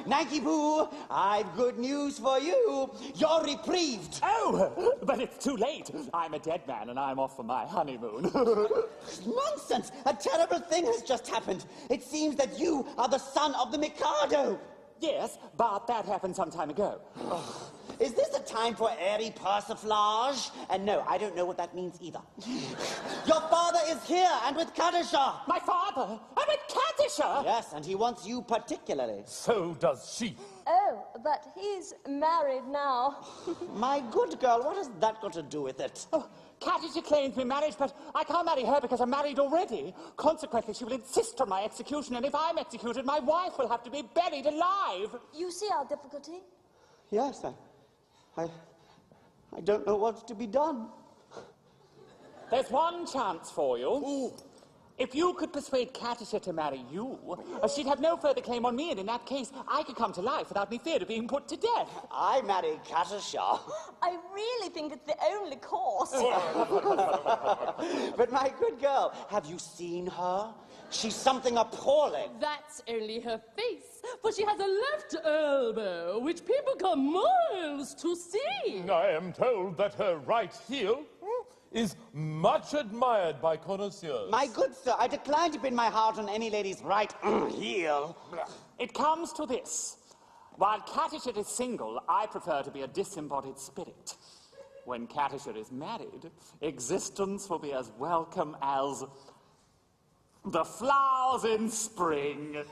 Nanki-Poo, I've good news for you. You're reprieved. Oh, but it's too late. I'm a dead man and I'm off for my honeymoon. Nonsense! A terrible thing has just happened. It seems that you are the son of the Mikado. Yes, but that happened some time ago. Is this a time for airy persiflage? And no, I don't know what that means either. Your father is here and with Katisha. My father? I'm with Katisha? Yes, and he wants you particularly. So does she. Oh, but he's married now. My good girl, what has that got to do with it? Oh, Katisha claims me marriage, but I can't marry her because I'm married already. Consequently, she will insist on my execution, and if I'm executed, my wife will have to be buried alive. You see our difficulty? Yes, I don't know what's to be done. There's one chance for you. Ooh. If you could persuade Katisha to marry you, she'd have no further claim on me, and in that case, I could come to life without any fear of being put to death. I marry Katisha. I really think it's the only course. But my good girl, have you seen her? She's something appalling. That's only her face, for she has a left elbow, which people come miles to see. I am told that her right heel is much admired by connoisseurs. My good sir, I decline to pin my heart on any lady's right heel. It comes to this. While Katisha is single, I prefer to be a disembodied spirit. When Katisha is married, existence will be as welcome as the flowers in spring.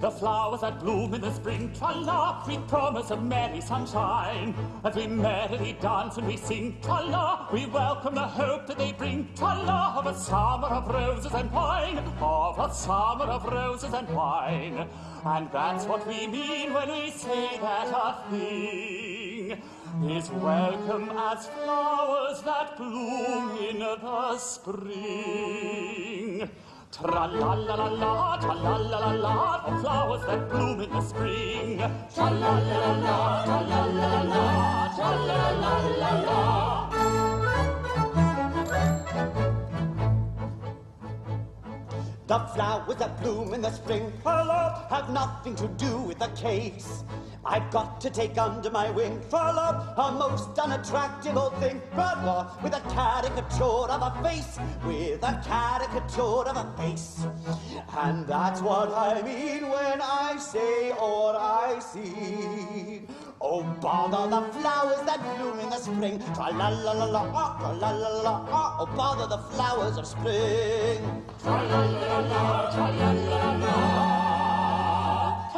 The flowers that bloom in the spring, tra-la, we promise of merry sunshine. As we merrily dance and we sing, tra-la, we welcome the hope that they bring, tra-la, of a summer of roses and wine, of a summer of roses and wine. And that's what we mean when we say that a thing is welcome as flowers that bloom in the spring. Tra-la-la-la-la, tra-la-la-la-la, for flowers that bloom in the spring. Tra-la-la-la-la, tra-la-la-la-la, tra-la-la-la-la. The flowers that bloom in the spring, tra-la, have nothing to do with the case. I've got to take under my wing, tra-la, a most unattractive old thing, tra-la, with a caricature of a face, with a caricature of a face. And that's what I mean when I say or I see. Oh, bother the flowers that bloom in the spring, tra-la-la-la-la, tra-la-la-la-la, oh, bother the flowers of spring. Tra-la-la-la, tra-la-la-la,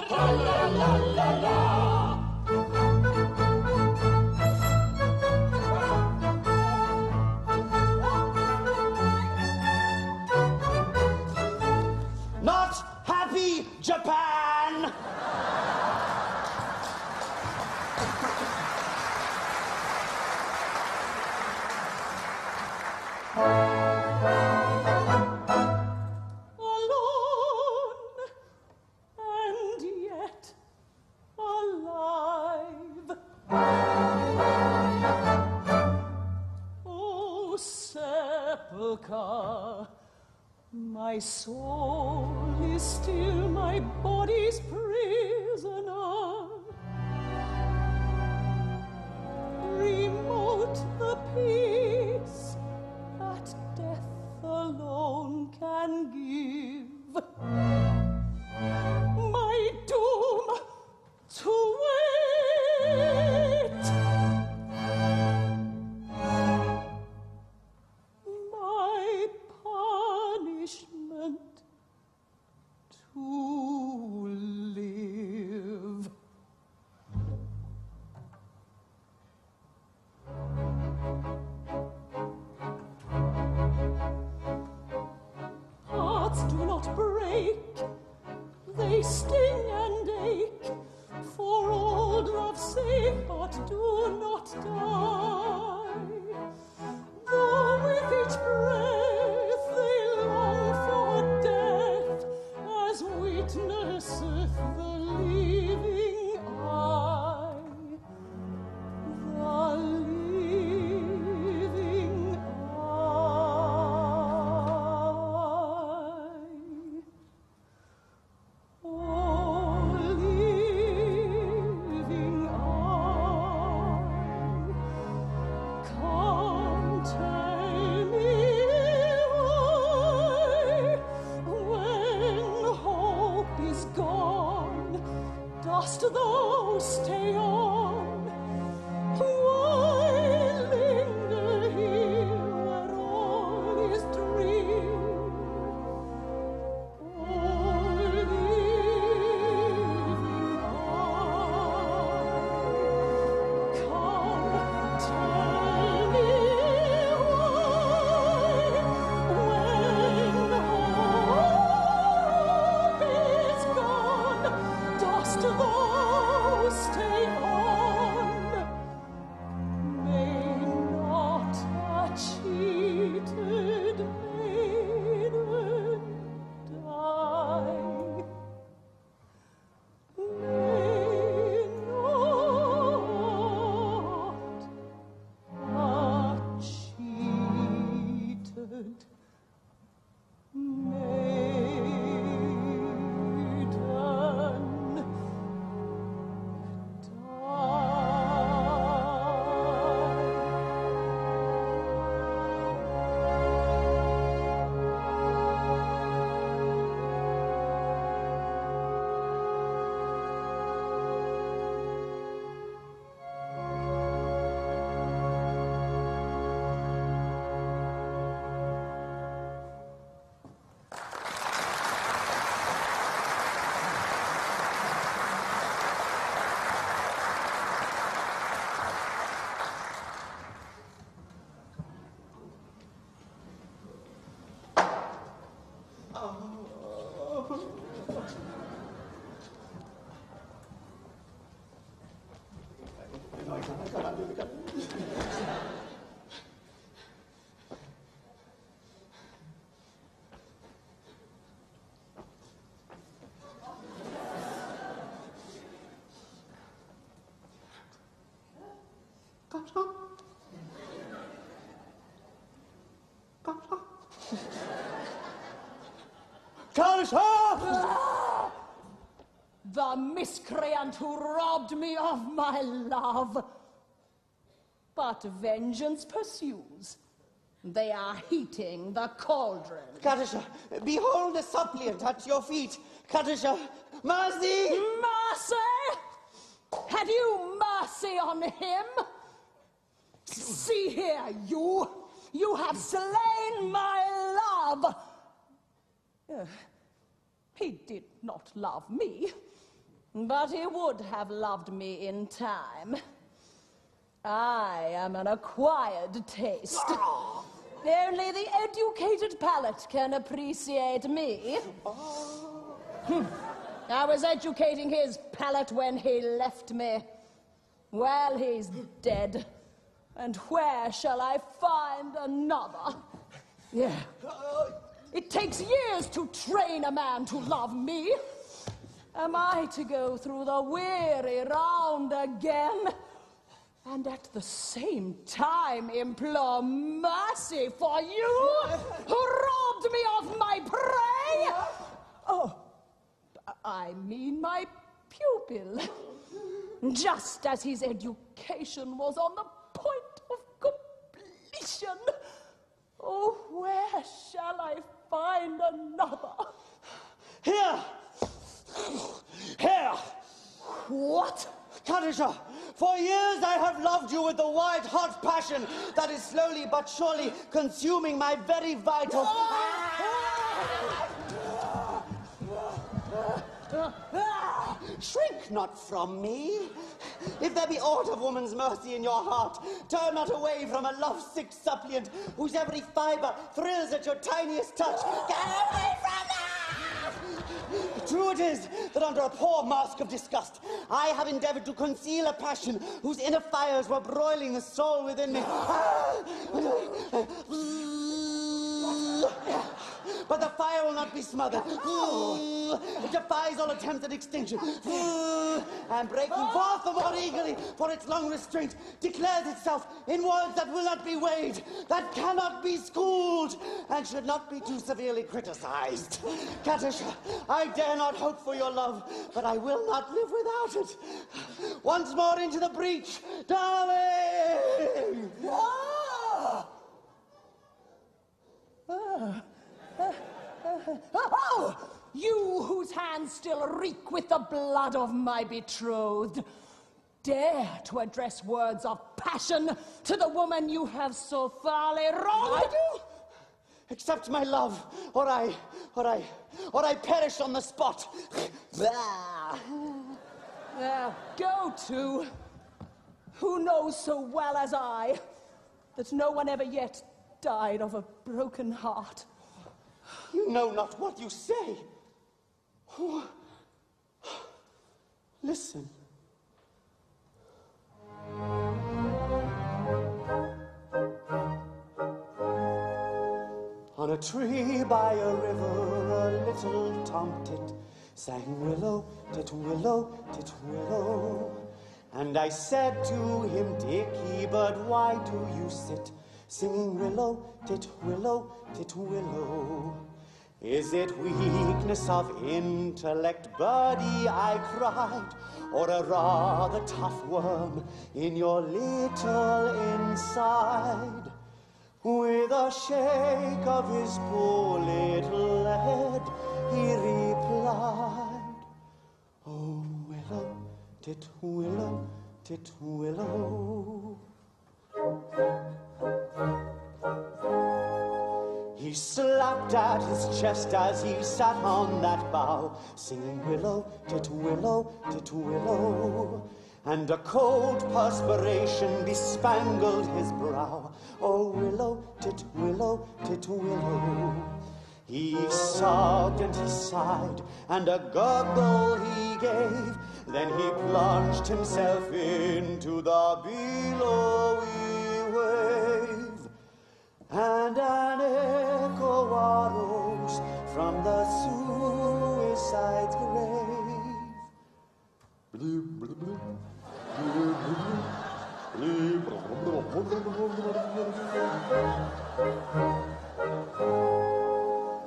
tra-la-la-la-la. Not happy, Japan! Alone, and yet alive. Oh, sepulchre, my soul is still my body's prisoner. Remote the peace that death alone can give. sting and ache, for old love's sake, but do not die. Though with each breath they long for death, as witnesseth the living eye. The living eye. Oh, living eye, come tell me why, when hope is gone, dost thou stay on? Why linger here where all is dream? Oh, living eye, come tell me why, when hope is gone, dost thou stay on? May not a cheated maiden die. May not a cheated maiden die. Katisha! The miscreant who robbed me of my love. But vengeance pursues. They are heating the cauldron. Katisha, behold the suppliant at your feet. Katisha, mercy! Mercy? Had you mercy on him? See here, you. You have slain my love. He did not love me, but he would have loved me in time. I am an acquired taste. Only the educated palate can appreciate me. I was educating his palate when he left me. Well, he's dead. And where shall I find another? Yeah. It takes years to train a man to love me. Am I to go through the weary round again? And at the same time implore mercy for you who robbed me of my prey? Oh, I mean my pupil. Just as his education was on the point of completion. Oh, where shall I find another? Here! Here! What? Katisha, for years I have loved you with the white-hot passion that is slowly but surely consuming my very vitals. Shrink not from me. If there be aught of woman's mercy in your heart, turn not away from a love-sick suppliant whose every fibre thrills at your tiniest touch. Get away from her! True it is that under a poor mask of disgust, I have endeavored to conceal a passion whose inner fires were broiling the soul within me. But the fire will not be smothered. It defies all attempts at extinction. And breaking forth the more eagerly for its long restraint, declares itself in words that will not be weighed, that cannot be schooled, and should not be too severely criticized. Katisha, I dare not hope for your love, but I will not live without it. Once more into the breach, darling! Oh, you whose hands still reek with the blood of my betrothed, dare to address words of passion to the woman you have so foully wronged? I do? Accept my love, or I perish on the spot. Now, go to. Who knows so well as I that no one ever yet died of a broken heart? You know not what you say. Oh. Listen. On a tree by a river, a little tomtit sang willow, tit willow, tit willow. And I said to him, Dickie, but why do you sit singing willow, tit willow, tit willow? Is it weakness of intellect, birdie, I cried, or a rather tough worm in your little inside? With a shake of his poor little head, he replied, oh, willow, tit willow, tit willow. He slapped at his chest as he sat on that bough, singing willow, tit willow, tit willow. And a cold perspiration bespangled his brow. Oh, willow, tit willow, tit willow. He sobbed and he sighed, and a gurgle he gave. Then he plunged himself into the billowy wave. And an echo arose from the suicide's grave.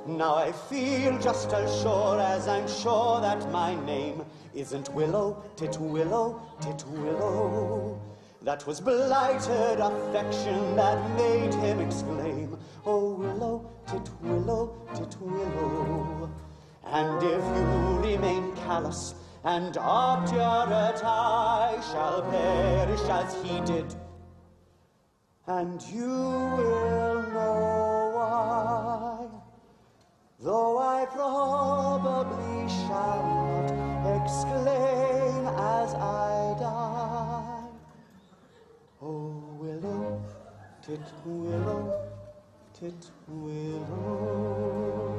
Now I feel just as sure as I'm sure that my name isn't Willow, tit willow, tit willow. That was blighted affection that made him exclaim, oh, willow, tit willow, tit willow. And if you remain callous and obdurate, I shall perish as he did. And you will know why, though I probably shall not exclaim as I die. Oh, willow, tit willow, tit willow.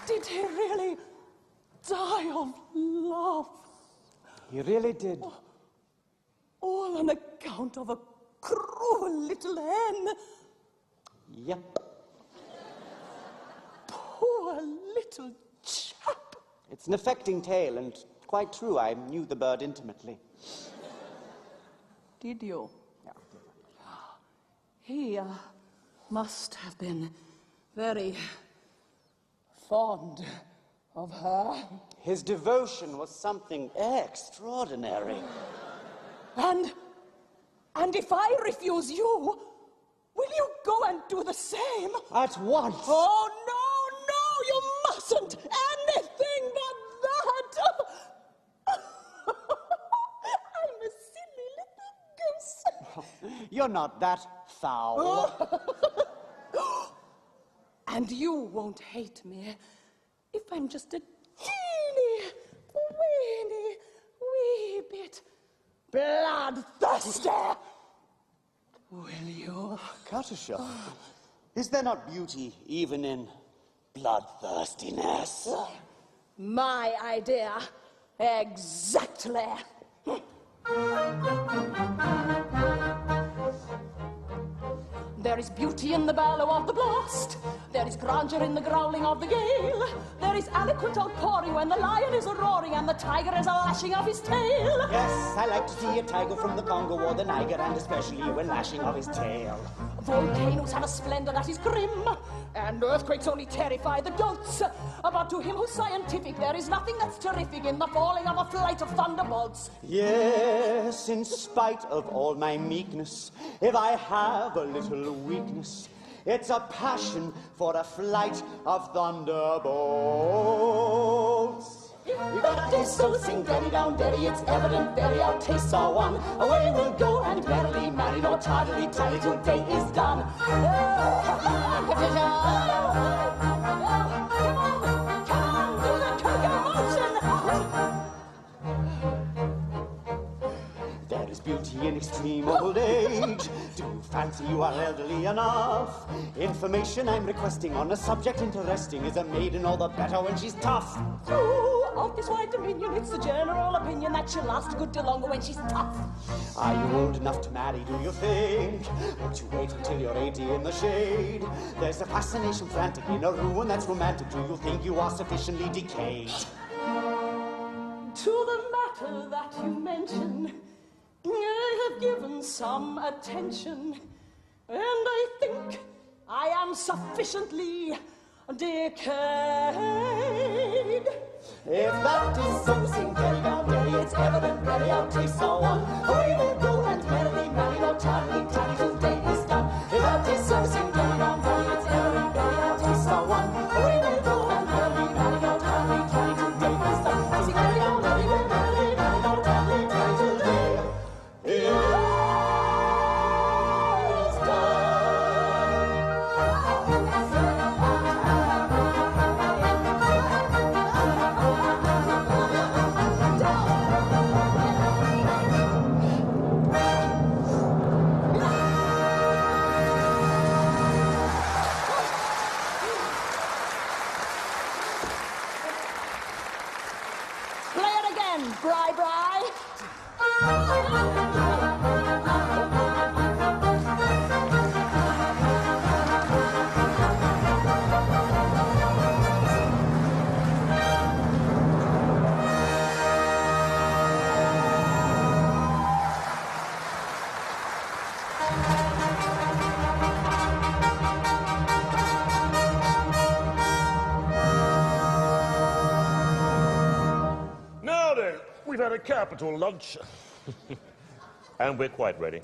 Did he really die of love? He really did. All on account of a cruel little hen. Yep. Poor little chap. It's an affecting tale, and quite true. I knew the bird intimately. Did you? Yeah. He must have been very fond of her. His devotion was something extraordinary. And if I refuse you, will you go and do the same? At once. Oh, no, you mustn't. Anything but that. I'm a silly little goose. You're not that foul. And you won't hate me if I'm just a teeny, weeny, wee bit bloodthirsty. Will you? Katisha, is there not beauty even in bloodthirstiness? My idea. Exactly. There is beauty in the bellow of the blast. There is grandeur in the growling of the gale. There is eloquent outpouring when the lion is roaring and the tiger is lashing of his tail. Yes, I like to see a tiger from the Congo or the Niger, and especially when lashing of his tail. Volcanoes have a splendor that is grim, and earthquakes only terrify the goats. But to him who's scientific, there is nothing that's terrific in the falling of a flight of thunderbolts. Yes, in spite of all my meekness, if I have a little weakness, it's a passion for a flight of thunderbolts. That is so sing daddy down daddy, it's evident very our tastes are one. Away we'll go and merrily marry, nor tardily tarry till day is done. There is beauty in extreme old age. Do you fancy you are elderly enough? Information I'm requesting on a subject interesting. Is a maiden all the better when she's tough? Of this wide dominion, it's the general opinion that she'll last a good deal longer when she's tough. Are you old enough to marry, do you think? Won't you wait until you're 80 in the shade? There's a fascination frantic in a ruin that's romantic. Do you think you are sufficiently decayed? To the matter that you mention, I have given some attention, and I think I am sufficiently decayed. If that is so, sing daddy down daddy, it's evident very our tastes are one. Away we'll go and merrily marry, nor tardily tarry till day is done. If that is so, sing daddy down daddy, it's evident very our tastes are one. Away we'll go and merrily marry, nor tardily tarry till day is done. Sing daddy down daddy, we'll merrily marry, nor tardily tarry till day is done. We've had a capital lunch. And we're quite ready.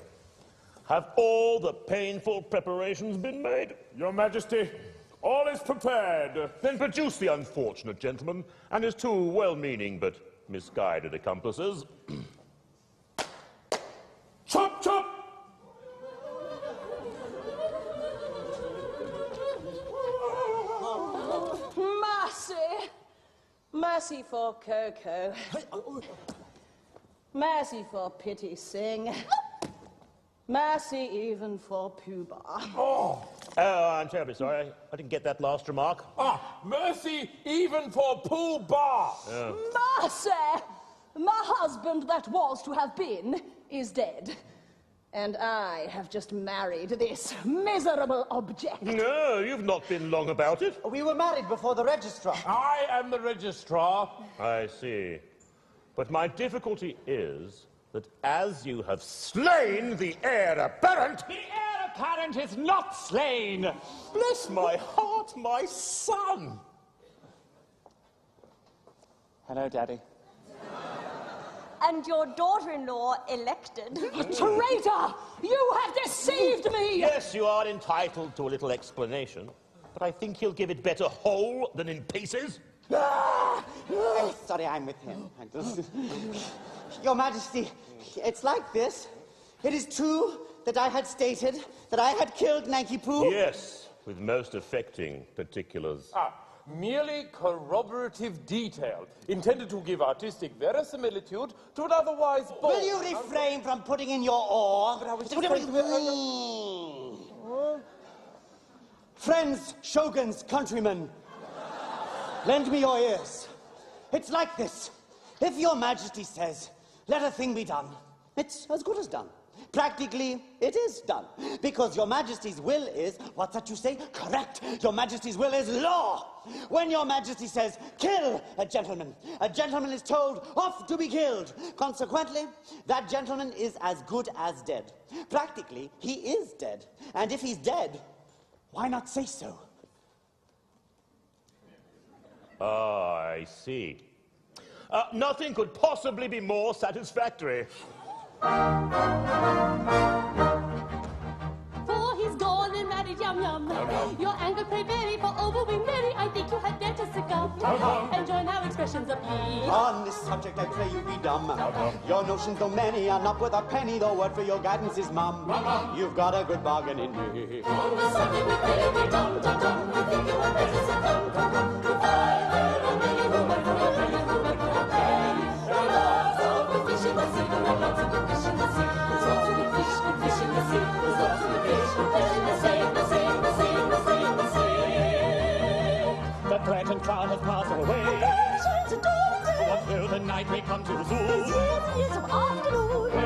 Have all the painful preparations been made? Your Majesty, all is prepared. Then produce the unfortunate gentleman and his two well-meaning but misguided accomplices. Chop, chop! Mercy! Mercy for Coco. Mercy for Pitti-Sing. Mercy even for Poo-Bah. Oh, I'm terribly sorry. I didn't get that last remark. Mercy even for Poo-Bah. Yeah. Mercy! My husband that was to have been is dead. And I have just married this miserable object. No, you've not been long about it. We were married before the registrar. I am the registrar. I see. But my difficulty is that as you have slain the heir apparent... The heir apparent is not slain! Bless my heart, my son! Hello, Daddy. And your daughter-in-law elected. Traitor! You have deceived me! Yes, you are entitled to a little explanation, but I think he'll give it better whole than in pieces. Sorry, I'm with him. Your Majesty, it's like this. It is true that I had stated that I had killed Nanki-Poo. Yes, with most affecting particulars. merely corroborative detail, intended to give artistic verisimilitude to an otherwise bold... Will you refrain from putting in your oar? But I was just Friends, shoguns, countrymen, lend me your ears. It's like this. If your majesty says, let a thing be done, it's as good as done. Practically, it is done. Because your majesty's will is, what's that you say? Correct. Your majesty's will is law. When your majesty says, kill a gentleman is told off to be killed. Consequently, that gentleman is as good as dead. Practically, he is dead. And if he's dead, why not say so? I see. Nothing could possibly be more satisfactory. For he's gone and married Yum Yum. Your anger pray very, for overwing Mary. I think you had better succumb and join our expressions of ye. On this subject, I pray you be dumb. Your notions, though many, are not worth a penny. The word for your guidance is mum. You've got a good bargain in me. On this subject, we pray you be dumb, dumb, dumb. We think you had better succumb, come, come. The fire and many who would pay. The lots of the fish in the sea, the lots of the fish in the sea. There's lots of the fish in the sea. There's lots of the fish in the sea, the sea, the sea, the sea, the sea. The threatened cloud has passed away. The sun shines a dawn day. What will the night may come to soon? Years and years of afternoon.